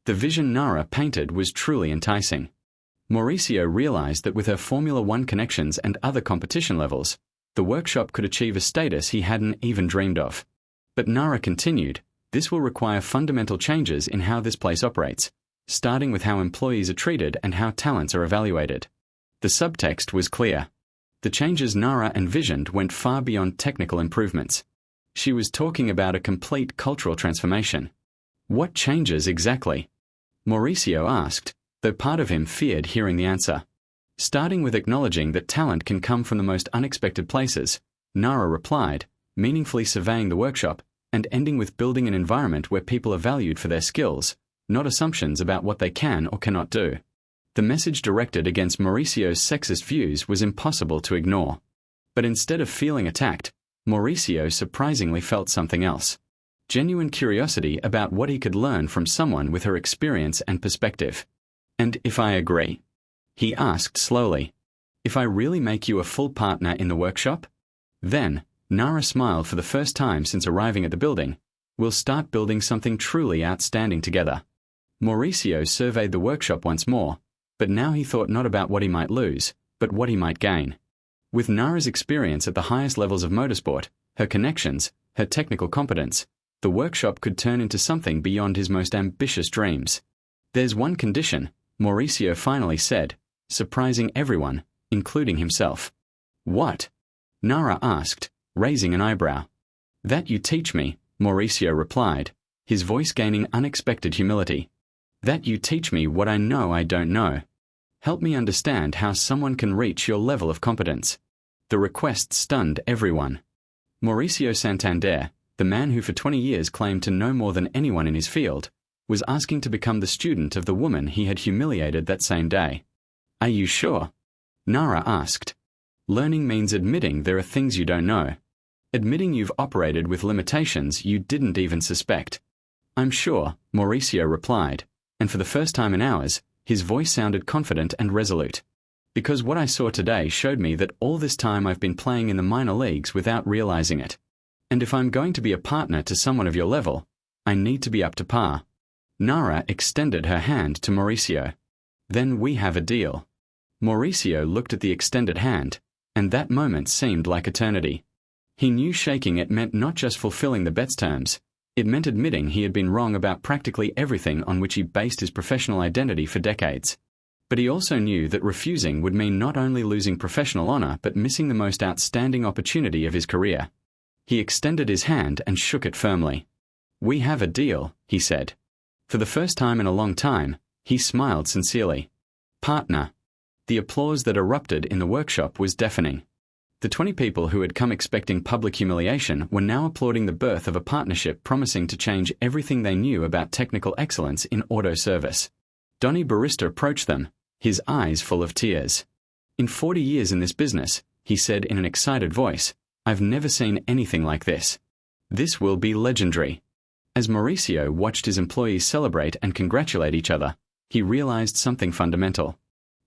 The vision Nara painted was truly enticing. Mauricio realized that with her Formula One connections and other competition levels, the workshop could achieve a status he hadn't even dreamed of. But Nara continued, this will require fundamental changes in how this place operates, starting with how employees are treated and how talents are evaluated. The subtext was clear. The changes Nara envisioned went far beyond technical improvements. She was talking about a complete cultural transformation. What changes exactly? Mauricio asked, though part of him feared hearing the answer. Starting with acknowledging that talent can come from the most unexpected places, Nara replied, meaningfully surveying the workshop, and ending with building an environment where people are valued for their skills, not assumptions about what they can or cannot do. The message directed against Mauricio's sexist views was impossible to ignore. But instead of feeling attacked, Mauricio surprisingly felt something else. Genuine curiosity about what he could learn from someone with her experience and perspective. And if I agree? He asked slowly. If I really make you a full partner in the workshop? Then, Nara smiled for the first time since arriving at the building. We'll start building something truly outstanding together. Mauricio surveyed the workshop once more, but now he thought not about what he might lose, but what he might gain. With Nara's experience at the highest levels of motorsport, her connections, her technical competence, the workshop could turn into something beyond his most ambitious dreams. There's one condition, Mauricio finally said, surprising everyone, including himself. What? Nara asked, raising an eyebrow. That you teach me, Mauricio replied, his voice gaining unexpected humility. That you teach me what I know I don't know. Help me understand how someone can reach your level of competence. The request stunned everyone. Mauricio Santander, the man who for 20 years claimed to know more than anyone in his field, was asking to become the student of the woman he had humiliated that same day. Are you sure? Nara asked. Learning means admitting there are things you don't know. Admitting you've operated with limitations you didn't even suspect. I'm sure, Mauricio replied, and for the first time in hours, his voice sounded confident and resolute. Because what I saw today showed me that all this time I've been playing in the minor leagues without realizing it. And if I'm going to be a partner to someone of your level, I need to be up to par. Nara extended her hand to Mauricio. Then we have a deal. Mauricio looked at the extended hand, and that moment seemed like eternity. He knew shaking it meant not just fulfilling the bet's terms, it meant admitting he had been wrong about practically everything on which he based his professional identity for decades. But he also knew that refusing would mean not only losing professional honor but missing the most outstanding opportunity of his career. He extended his hand and shook it firmly. We have a deal, he said. For the first time in a long time, he smiled sincerely. Partner. The applause that erupted in the workshop was deafening. The 20 people who had come expecting public humiliation were now applauding the birth of a partnership promising to change everything they knew about technical excellence in auto service. Donny Barista approached them, his eyes full of tears. "In 40 years in this business," he said in an excited voice, "I've never seen anything like this. This will be legendary." As Mauricio watched his employees celebrate and congratulate each other, he realized something fundamental.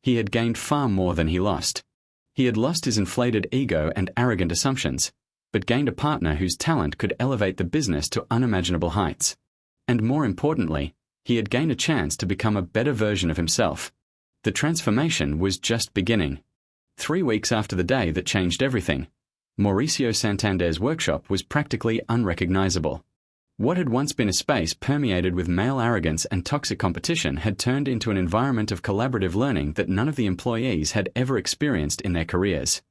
He had gained far more than he lost. He had lost his inflated ego and arrogant assumptions, but gained a partner whose talent could elevate the business to unimaginable heights. And more importantly, he had gained a chance to become a better version of himself. The transformation was just beginning. 3 weeks after the day that changed everything, Mauricio Santander's workshop was practically unrecognizable. What had once been a space permeated with male arrogance and toxic competition had turned into an environment of collaborative learning that none of the employees had ever experienced in their careers.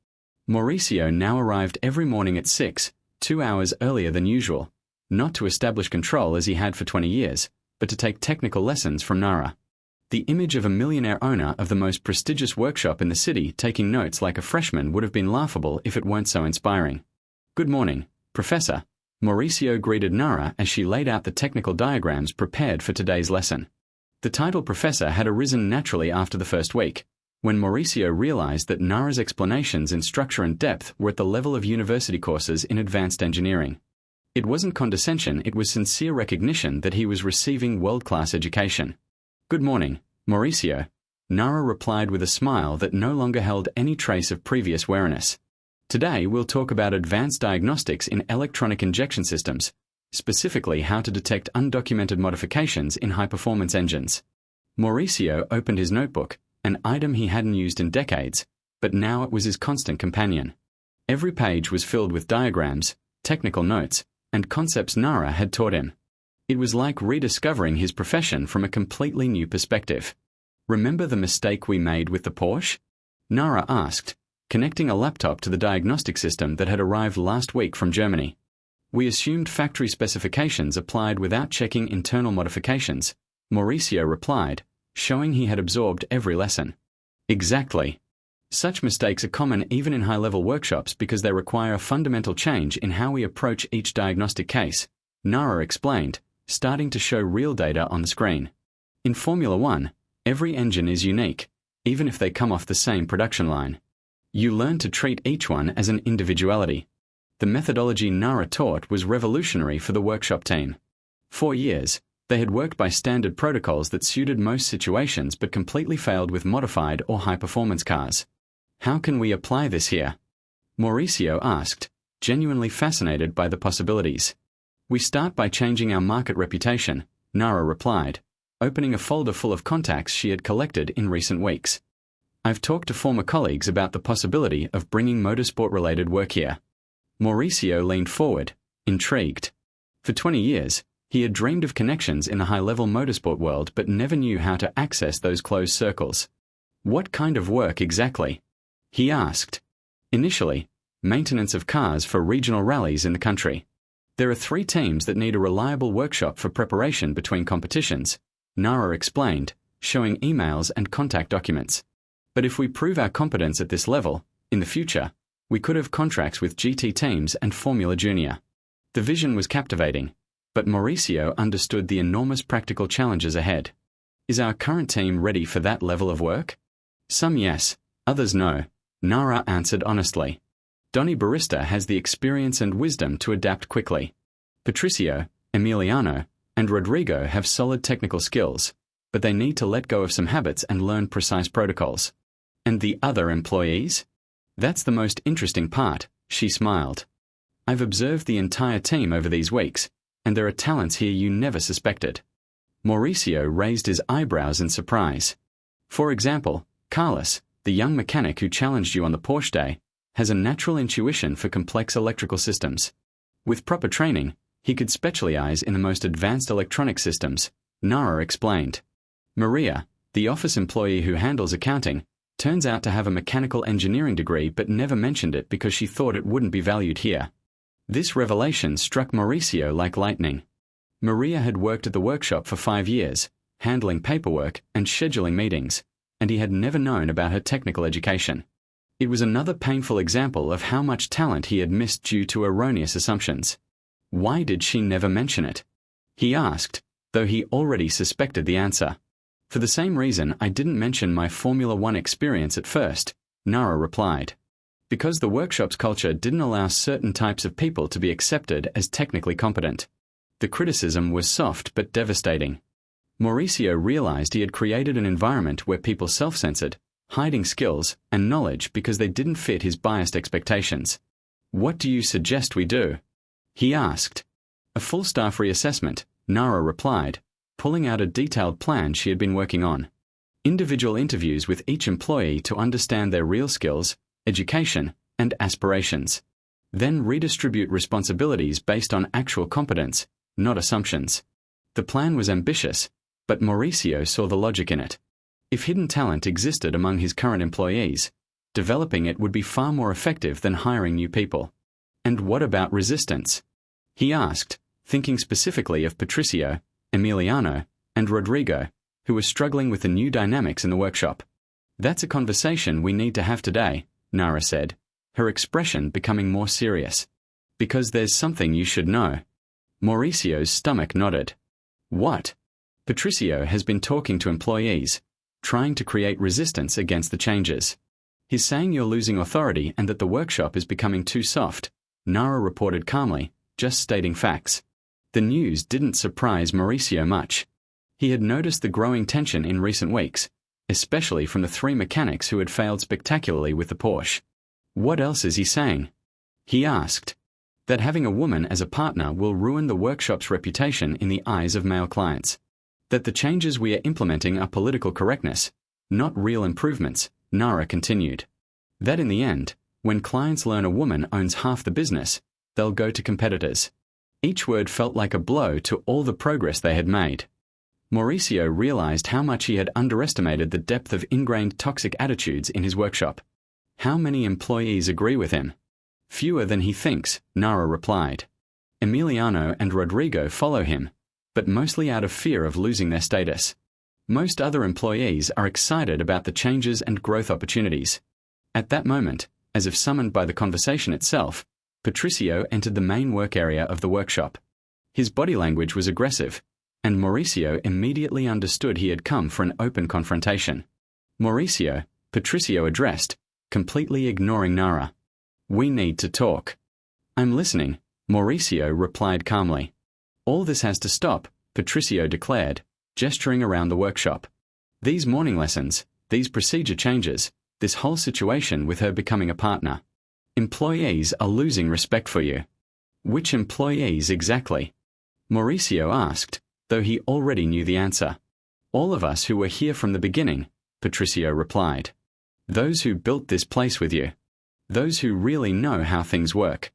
Mauricio now arrived every morning at 6, 2 hours earlier than usual, not to establish control as he had for 20 years, but to take technical lessons from Nara. The image of a millionaire owner of the most prestigious workshop in the city taking notes like a freshman would have been laughable if it weren't so inspiring. "Good morning, Professor," Mauricio greeted Nara as she laid out the technical diagrams prepared for today's lesson. The title Professor had arisen naturally after the first week, when Mauricio realized that Nara's explanations in structure and depth were at the level of university courses in advanced engineering. It wasn't condescension, it was sincere recognition that he was receiving world-class education. "Good morning, Mauricio," Nara replied with a smile that no longer held any trace of previous wariness. "Today we'll talk about advanced diagnostics in electronic injection systems, specifically how to detect undocumented modifications in high-performance engines." Mauricio opened his notebook, an item he hadn't used in decades, but now it was his constant companion. Every page was filled with diagrams, technical notes, and concepts Nara had taught him. It was like rediscovering his profession from a completely new perspective. "Remember the mistake we made with the Porsche?" Nara asked, connecting a laptop to the diagnostic system that had arrived last week from Germany. "We assumed factory specifications applied without checking internal modifications," Mauricio replied, showing he had absorbed every lesson. "Exactly. Such mistakes are common even in high-level workshops because they require a fundamental change in how we approach each diagnostic case," Nara explained, starting to show real data on the screen. "In Formula One, every engine is unique, even if they come off the same production line. You learn to treat each one as an individuality." The methodology Nara taught was revolutionary for the workshop team. For years, they had worked by standard protocols that suited most situations but completely failed with modified or high-performance cars. "How can we apply this here?" Mauricio asked, genuinely fascinated by the possibilities. "We start by changing our market reputation," Nara replied, opening a folder full of contacts she had collected in recent weeks. "I've talked to former colleagues about the possibility of bringing motorsport-related work here." Mauricio leaned forward, intrigued. For 20 years, he had dreamed of connections in the high-level motorsport world but never knew how to access those closed circles. "What kind of work exactly?" he asked. "Initially, maintenance of cars for regional rallies in the country. There are 3 teams that need a reliable workshop for preparation between competitions," Nara explained, showing emails and contact documents. "But if we prove our competence at this level, in the future, we could have contracts with GT teams and Formula Junior." The vision was captivating, but Mauricio understood the enormous practical challenges ahead. "Is our current team ready for that level of work?" "Some yes, others no," Nara answered honestly. "Donny Barista has the experience and wisdom to adapt quickly. Patricio, Emiliano, and Rodrigo have solid technical skills, but they need to let go of some habits and learn precise protocols." "And the other employees?" "That's the most interesting part," she smiled. "I've observed the entire team over these weeks, and there are talents here you never suspected." Mauricio raised his eyebrows in surprise. "For example, Carlos, the young mechanic who challenged you on the Porsche day, has a natural intuition for complex electrical systems. With proper training, he could specialize in the most advanced electronic systems," Nara explained. "Maria, the office employee who handles accounting, turns out to have a mechanical engineering degree but never mentioned it because she thought it wouldn't be valued here." This revelation struck Mauricio like lightning. Maria had worked at the workshop for 5 years, handling paperwork and scheduling meetings, and he had never known about her technical education. It was another painful example of how much talent he had missed due to erroneous assumptions. Why did she never mention it? He asked, though he already suspected the answer. For the same reason I didn't mention my Formula One experience at first, Nara replied. Because the workshop's culture didn't allow certain types of people to be accepted as technically competent. The criticism was soft but devastating. Mauricio realized he had created an environment where people self-censored, hiding skills and knowledge because they didn't fit his biased expectations. What do you suggest we do? He asked. A full staff reassessment, Nara replied, pulling out a detailed plan she had been working on. Individual interviews with each employee to understand their real skills, education, and aspirations. Then redistribute responsibilities based on actual competence, not assumptions. The plan was ambitious, but Mauricio saw the logic in it. If hidden talent existed among his current employees, developing it would be far more effective than hiring new people. And what about resistance? He asked, thinking specifically of Patricio, Emiliano, and Rodrigo, who were struggling with the new dynamics in the workshop. That's a conversation we need to have today, Nara said, her expression becoming more serious. Because there's something you should know. Mauricio's stomach nodded. What? Patricio has been talking to employees, trying to create resistance against the changes. He's saying you're losing authority and that the workshop is becoming too soft, Nara reported calmly, just stating facts. The news didn't surprise Mauricio much. He had noticed the growing tension in recent weeks, especially from the three mechanics who had failed spectacularly with the Porsche. What else is he saying? He asked. That having a woman as a partner will ruin the workshop's reputation in the eyes of male clients. That the changes we are implementing are political correctness, not real improvements, Nara continued. That in the end, when clients learn a woman owns half the business, they'll go to competitors. Each word felt like a blow to all the progress they had made. Mauricio realized how much he had underestimated the depth of ingrained toxic attitudes in his workshop. How many employees agree with him? Fewer than he thinks, Nara replied. Emiliano and Rodrigo follow him, but mostly out of fear of losing their status. Most other employees are excited about the changes and growth opportunities. At that moment, as if summoned by the conversation itself, Patricio entered the main work area of the workshop. His body language was aggressive, and Mauricio immediately understood he had come for an open confrontation. Mauricio, Patricio addressed, completely ignoring Nara. We need to talk. I'm listening, Mauricio replied calmly. All this has to stop, Patricio declared, gesturing around the workshop. These morning lessons, these procedure changes, this whole situation with her becoming a partner. Employees are losing respect for you. Which employees exactly? Mauricio asked, though he already knew the answer. All of us who were here from the beginning, Patricio replied. Those who built this place with you. Those who really know how things work.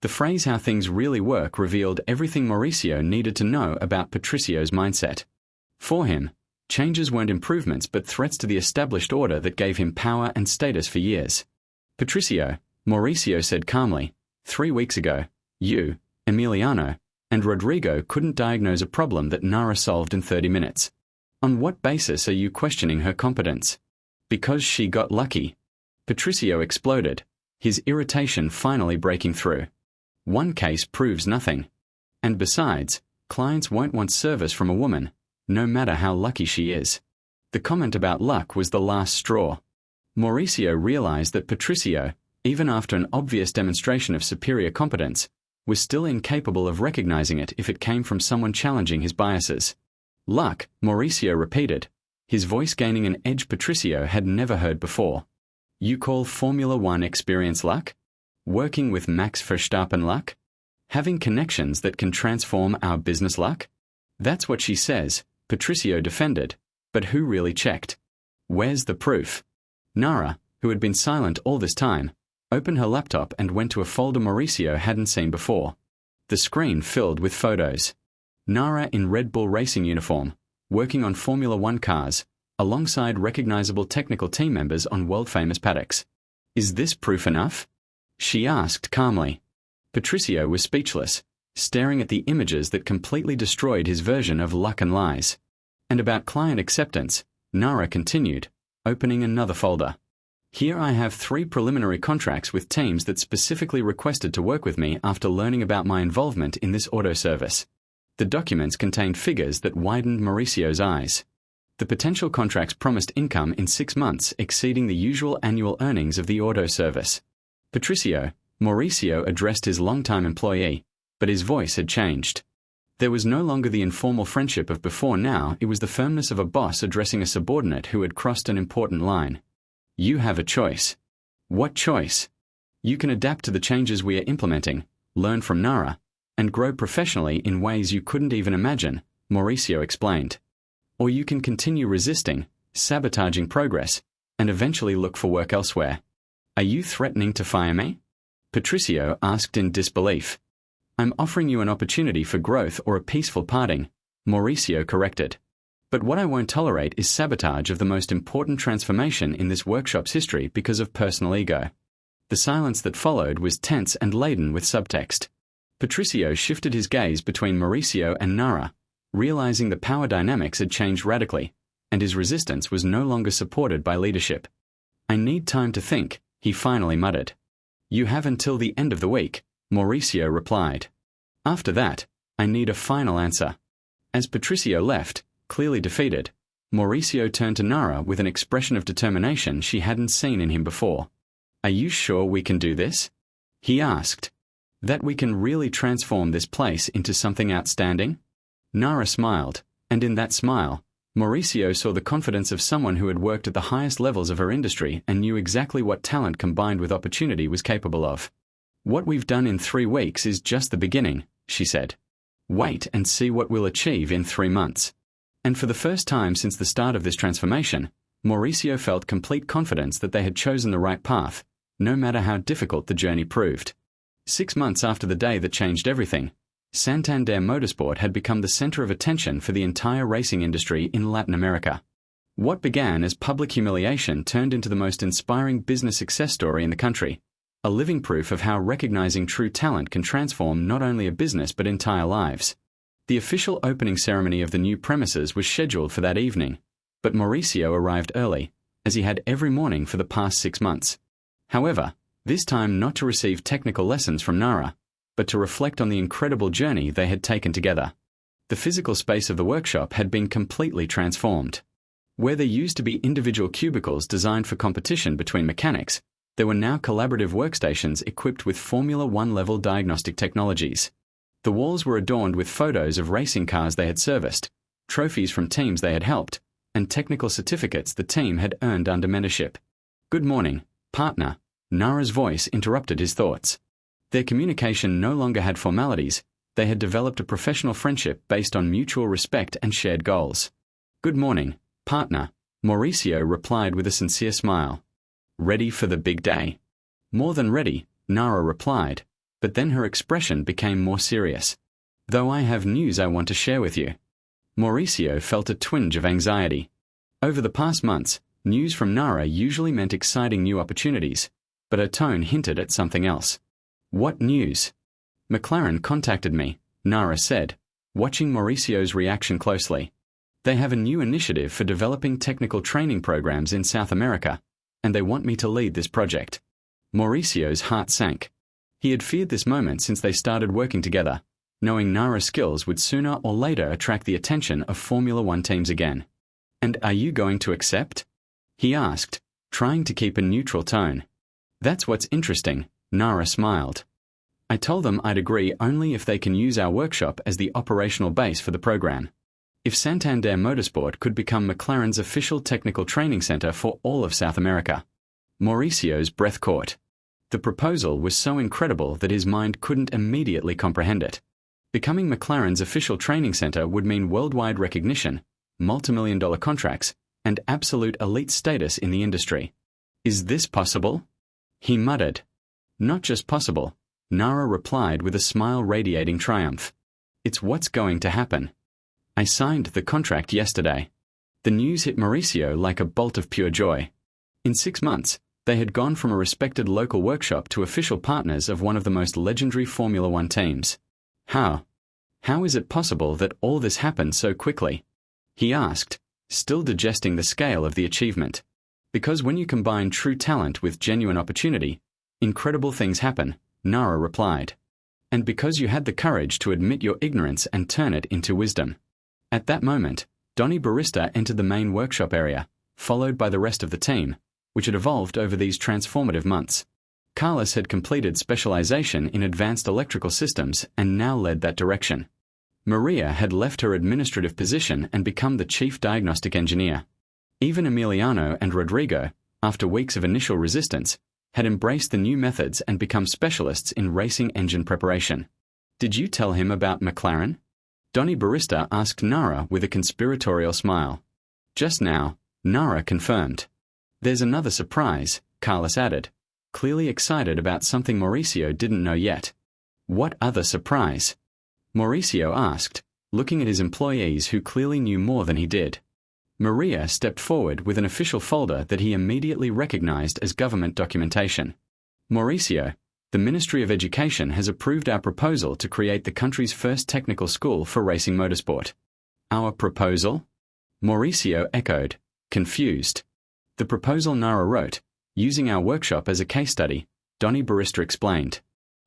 The phrase how things really work revealed everything Mauricio needed to know about Patricio's mindset. For him, changes weren't improvements but threats to the established order that gave him power and status for years. Patricio, Mauricio said calmly, 3 weeks ago, you, Emiliano, and Rodrigo couldn't diagnose a problem that Nara solved in 30 minutes. On what basis are you questioning her competence? Because she got lucky. Patricio exploded, his irritation finally breaking through. One case proves nothing. And besides, clients won't want service from a woman, no matter how lucky she is. The comment about luck was the last straw. Mauricio realized that Patricio, even after an obvious demonstration of superior competence, was still incapable of recognizing it if it came from someone challenging his biases. Luck, Mauricio repeated, his voice gaining an edge Patricio had never heard before. You call Formula One experience luck? Working with Max Verstappen luck? Having connections that can transform our business luck? That's what she says, Patricio defended, but who really checked? Where's the proof? Nara, who had been silent all this time, opened her laptop and went to a folder Mauricio hadn't seen before. The screen filled with photos. Nara in Red Bull racing uniform, working on Formula One cars, alongside recognizable technical team members on world-famous paddocks. Is this proof enough? She asked calmly. Patricio was speechless, staring at the images that completely destroyed his version of luck and lies. And about client acceptance, Nara continued, opening another folder. Here I have 3 preliminary contracts with teams that specifically requested to work with me after learning about my involvement in this auto service. The documents contained figures that widened Mauricio's eyes. The potential contracts promised income in 6 months exceeding the usual annual earnings of the auto service. Patricio, Mauricio addressed his longtime employee, but his voice had changed. There was no longer the informal friendship of before. Now it was the firmness of a boss addressing a subordinate who had crossed an important line. You have a choice. What choice? You can adapt to the changes we are implementing, learn from Nara, and grow professionally in ways you couldn't even imagine, Mauricio explained. Or you can continue resisting, sabotaging progress, and eventually look for work elsewhere. Are you threatening to fire me? Patricio asked in disbelief. I'm offering you an opportunity for growth or a peaceful parting, Mauricio corrected. But what I won't tolerate is sabotage of the most important transformation in this workshop's history because of personal ego. The silence that followed was tense and laden with subtext. Patricio shifted his gaze between Mauricio and Nara, realizing the power dynamics had changed radically, and his resistance was no longer supported by leadership. I need time to think, he finally muttered. You have until the end of the week, Mauricio replied. After that, I need a final answer. As Patricio left, clearly defeated, Mauricio turned to Nara with an expression of determination she hadn't seen in him before. Are you sure we can do this? He asked. That we can really transform this place into something outstanding? Nara smiled, and in that smile, Mauricio saw the confidence of someone who had worked at the highest levels of her industry and knew exactly what talent combined with opportunity was capable of. What we've done in 3 weeks is just the beginning, she said. Wait and see what we'll achieve in 3 months. And for the first time since the start of this transformation, Mauricio felt complete confidence that they had chosen the right path, no matter how difficult the journey proved. 6 months after the day that changed everything, Santander Motorsport had become the center of attention for the entire racing industry in Latin America. What began as public humiliation turned into the most inspiring business success story in the country, a living proof of how recognizing true talent can transform not only a business but entire lives. The official opening ceremony of the new premises was scheduled for that evening, but Mauricio arrived early, as he had every morning for the past 6 months. However, this time not to receive technical lessons from Nara, but to reflect on the incredible journey they had taken together. The physical space of the workshop had been completely transformed. Where there used to be individual cubicles designed for competition between mechanics, there were now collaborative workstations equipped with Formula One-level diagnostic technologies. The walls were adorned with photos of racing cars they had serviced, trophies from teams they had helped, and technical certificates the team had earned under mentorship. Good morning, partner, Nara's voice interrupted his thoughts. Their communication no longer had formalities, they had developed a professional friendship based on mutual respect and shared goals. Good morning, partner, Mauricio replied with a sincere smile. Ready for the big day? More than ready, Nara replied, but then her expression became more serious. Though I have news I want to share with you. Mauricio felt a twinge of anxiety. Over the past months, news from Nara usually meant exciting new opportunities, but her tone hinted at something else. What news? McLaren contacted me, Nara said, watching Mauricio's reaction closely. They have a new initiative for developing technical training programs in South America, and they want me to lead this project. Mauricio's heart sank. He had feared this moment since they started working together, knowing Nara's skills would sooner or later attract the attention of Formula One teams again. And are you going to accept? He asked, trying to keep a neutral tone. That's what's interesting, Nara smiled. I told them I'd agree only if they can use our workshop as the operational base for the program. If Santander Motorsport could become McLaren's official technical training center for all of South America. Mauricio's breath caught. The proposal was so incredible that his mind couldn't immediately comprehend it. Becoming McLaren's official training center would mean worldwide recognition, multi-million-dollar contracts, and absolute elite status in the industry. Is this possible? He muttered. Not just possible, Nara replied with a smile radiating triumph. It's what's going to happen. I signed the contract yesterday. The news hit Mauricio like a bolt of pure joy. In 6 months, they had gone from a respected local workshop to official partners of one of the most legendary Formula One teams. How? How is it possible that all this happened so quickly? He asked, still digesting the scale of the achievement. Because when you combine true talent with genuine opportunity, incredible things happen, Nara replied. And because you had the courage to admit your ignorance and turn it into wisdom. At that moment, Donnie Barista entered the main workshop area, followed by the rest of the team, which had evolved over these transformative months. Carlos had completed specialization in advanced electrical systems and now led that direction. Maria had left her administrative position and become the chief diagnostic engineer. Even Emiliano and Rodrigo, after weeks of initial resistance, had embraced the new methods and become specialists in racing engine preparation. Did you tell him about McLaren? Donnie Barista asked Nara with a conspiratorial smile. Just now, Nara confirmed. There's another surprise, Carlos added, clearly excited about something Mauricio didn't know yet. What other surprise? Mauricio asked, looking at his employees who clearly knew more than he did. Maria stepped forward with an official folder that he immediately recognized as government documentation. Mauricio, the Ministry of Education has approved our proposal to create the country's first technical school for racing motorsport. Our proposal? Mauricio echoed, confused. The proposal Nara wrote, using our workshop as a case study, Donnie Barista explained,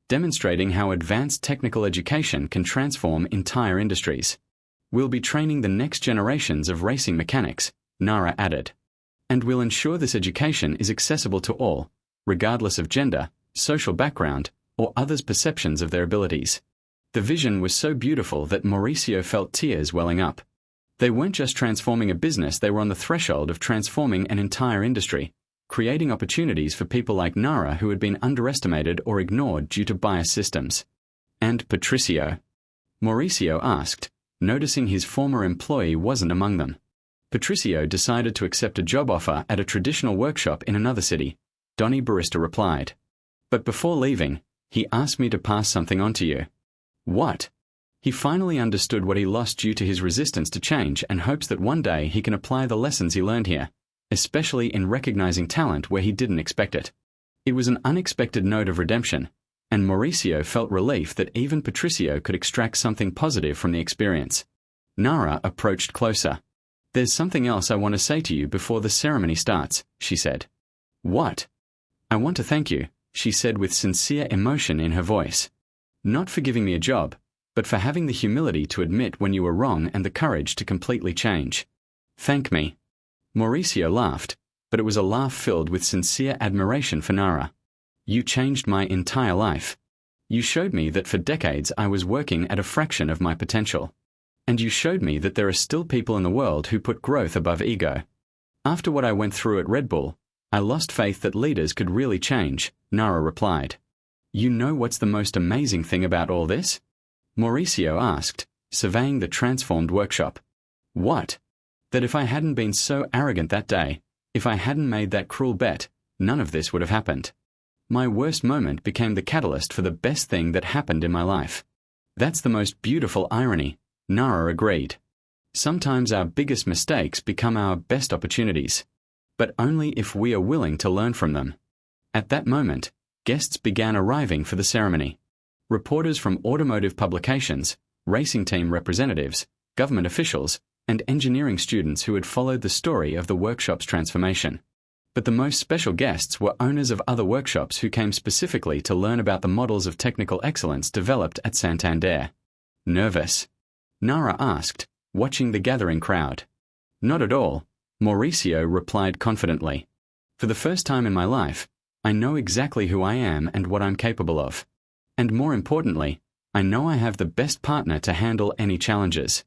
demonstrating how advanced technical education can transform entire industries. We'll be training the next generations of racing mechanics, Nara added. And we'll ensure this education is accessible to all, regardless of gender, social background, or others' perceptions of their abilities. The vision was so beautiful that Mauricio felt tears welling up. They weren't just transforming a business, they were on the threshold of transforming an entire industry, creating opportunities for people like Nara who had been underestimated or ignored due to biased systems. And Patricio? Mauricio asked, noticing his former employee wasn't among them. Patricio decided to accept a job offer at a traditional workshop in another city, Donnie Barista replied. But before leaving, he asked me to pass something on to you. What? He finally understood what he lost due to his resistance to change and hopes that one day he can apply the lessons he learned here, especially in recognizing talent where he didn't expect it. It was an unexpected note of redemption, and Mauricio felt relief that even Patricio could extract something positive from the experience. Nara approached closer. There's something else I want to say to you before the ceremony starts, she said. What? I want to thank you, she said with sincere emotion in her voice. Not for giving me a job, but for having the humility to admit when you were wrong and the courage to completely change. Thank me. Mauricio laughed, but it was a laugh filled with sincere admiration for Nara. You changed my entire life. You showed me that for decades I was working at a fraction of my potential. And you showed me that there are still people in the world who put growth above ego. After what I went through at Red Bull, I lost faith that leaders could really change, Nara replied. You know what's the most amazing thing about all this? Mauricio asked, surveying the transformed workshop. What? That if I hadn't been so arrogant that day, if I hadn't made that cruel bet, none of this would have happened. My worst moment became the catalyst for the best thing that happened in my life. That's the most beautiful irony, Nara agreed. Sometimes our biggest mistakes become our best opportunities, but only if we are willing to learn from them. At that moment, guests began arriving for the ceremony. Reporters from automotive publications, racing team representatives, government officials, and engineering students who had followed the story of the workshop's transformation. But the most special guests were owners of other workshops who came specifically to learn about the models of technical excellence developed at Santander. Nervous? Nara asked, watching the gathering crowd. Not at all, Mauricio replied confidently. For the first time in my life, I know exactly who I am and what I'm capable of. And more importantly, I know I have the best partner to handle any challenges.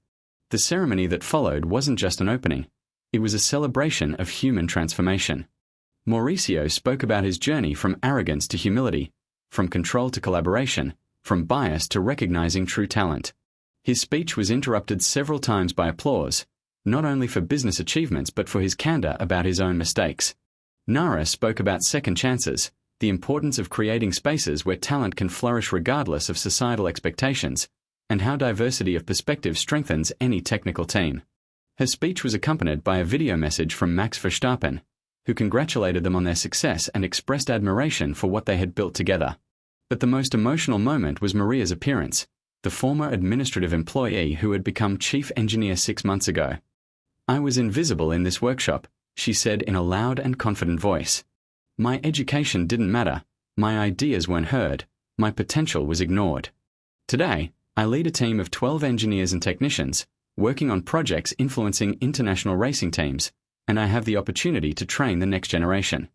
The ceremony that followed wasn't just an opening. It was a celebration of human transformation. Mauricio spoke about his journey from arrogance to humility, from control to collaboration, from bias to recognizing true talent. His speech was interrupted several times by applause, not only for business achievements but for his candor about his own mistakes. Nara spoke about second chances, the importance of creating spaces where talent can flourish regardless of societal expectations, and how diversity of perspective strengthens any technical team. Her speech was accompanied by a video message from Max Verstappen, who congratulated them on their success and expressed admiration for what they had built together. But the most emotional moment was Maria's appearance, the former administrative employee who had become chief engineer 6 months ago. I was invisible in this workshop, she said in a loud and confident voice. My education didn't matter, my ideas weren't heard, my potential was ignored. Today, I lead a team of 12 engineers and technicians, working on projects influencing international racing teams, and I have the opportunity to train the next generation.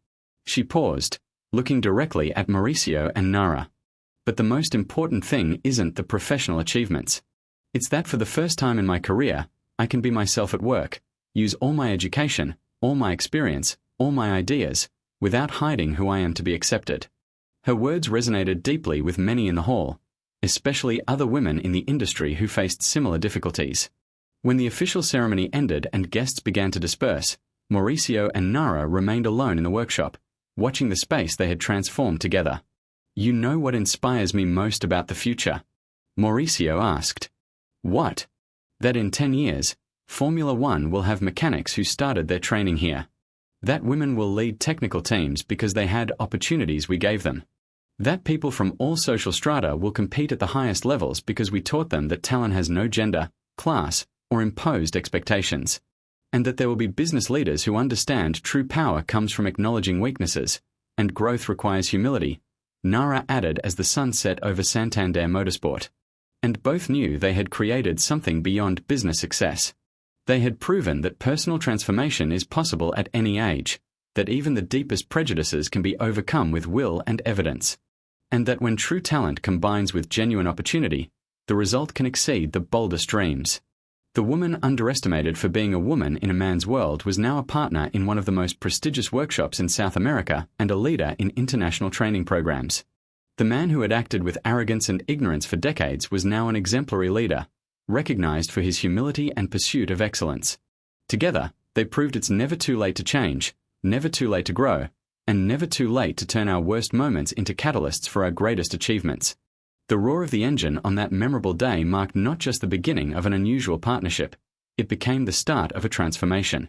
She paused, looking directly at Mauricio and Nara. But the most important thing isn't the professional achievements. It's that for the first time in my career, I can be myself at work, use all my education, all my experience, all my ideas, without hiding who I am to be accepted. Her words resonated deeply with many in the hall, especially other women in the industry who faced similar difficulties. When the official ceremony ended and guests began to disperse, Mauricio and Nara remained alone in the workshop, watching the space they had transformed together. You know what inspires me most about the future? Mauricio asked. What? That in 10 years, Formula One will have mechanics who started their training here. That women will lead technical teams because they had opportunities we gave them. That people from all social strata will compete at the highest levels because we taught them that talent has no gender, class, or imposed expectations. And that there will be business leaders who understand true power comes from acknowledging weaknesses, and growth requires humility, Nara added as the sun set over Santander Motorsport. And both knew they had created something beyond business success. They had proven that personal transformation is possible at any age, that even the deepest prejudices can be overcome with will and evidence, and that when true talent combines with genuine opportunity, the result can exceed the boldest dreams. The woman underestimated for being a woman in a man's world was now a partner in one of the most prestigious workshops in South America and a leader in international training programs. The man who had acted with arrogance and ignorance for decades was now an exemplary leader, recognized for his humility and pursuit of excellence. Together, they proved it's never too late to change, never too late to grow, and never too late to turn our worst moments into catalysts for our greatest achievements. The roar of the engine on that memorable day marked not just the beginning of an unusual partnership, it became the start of a transformation.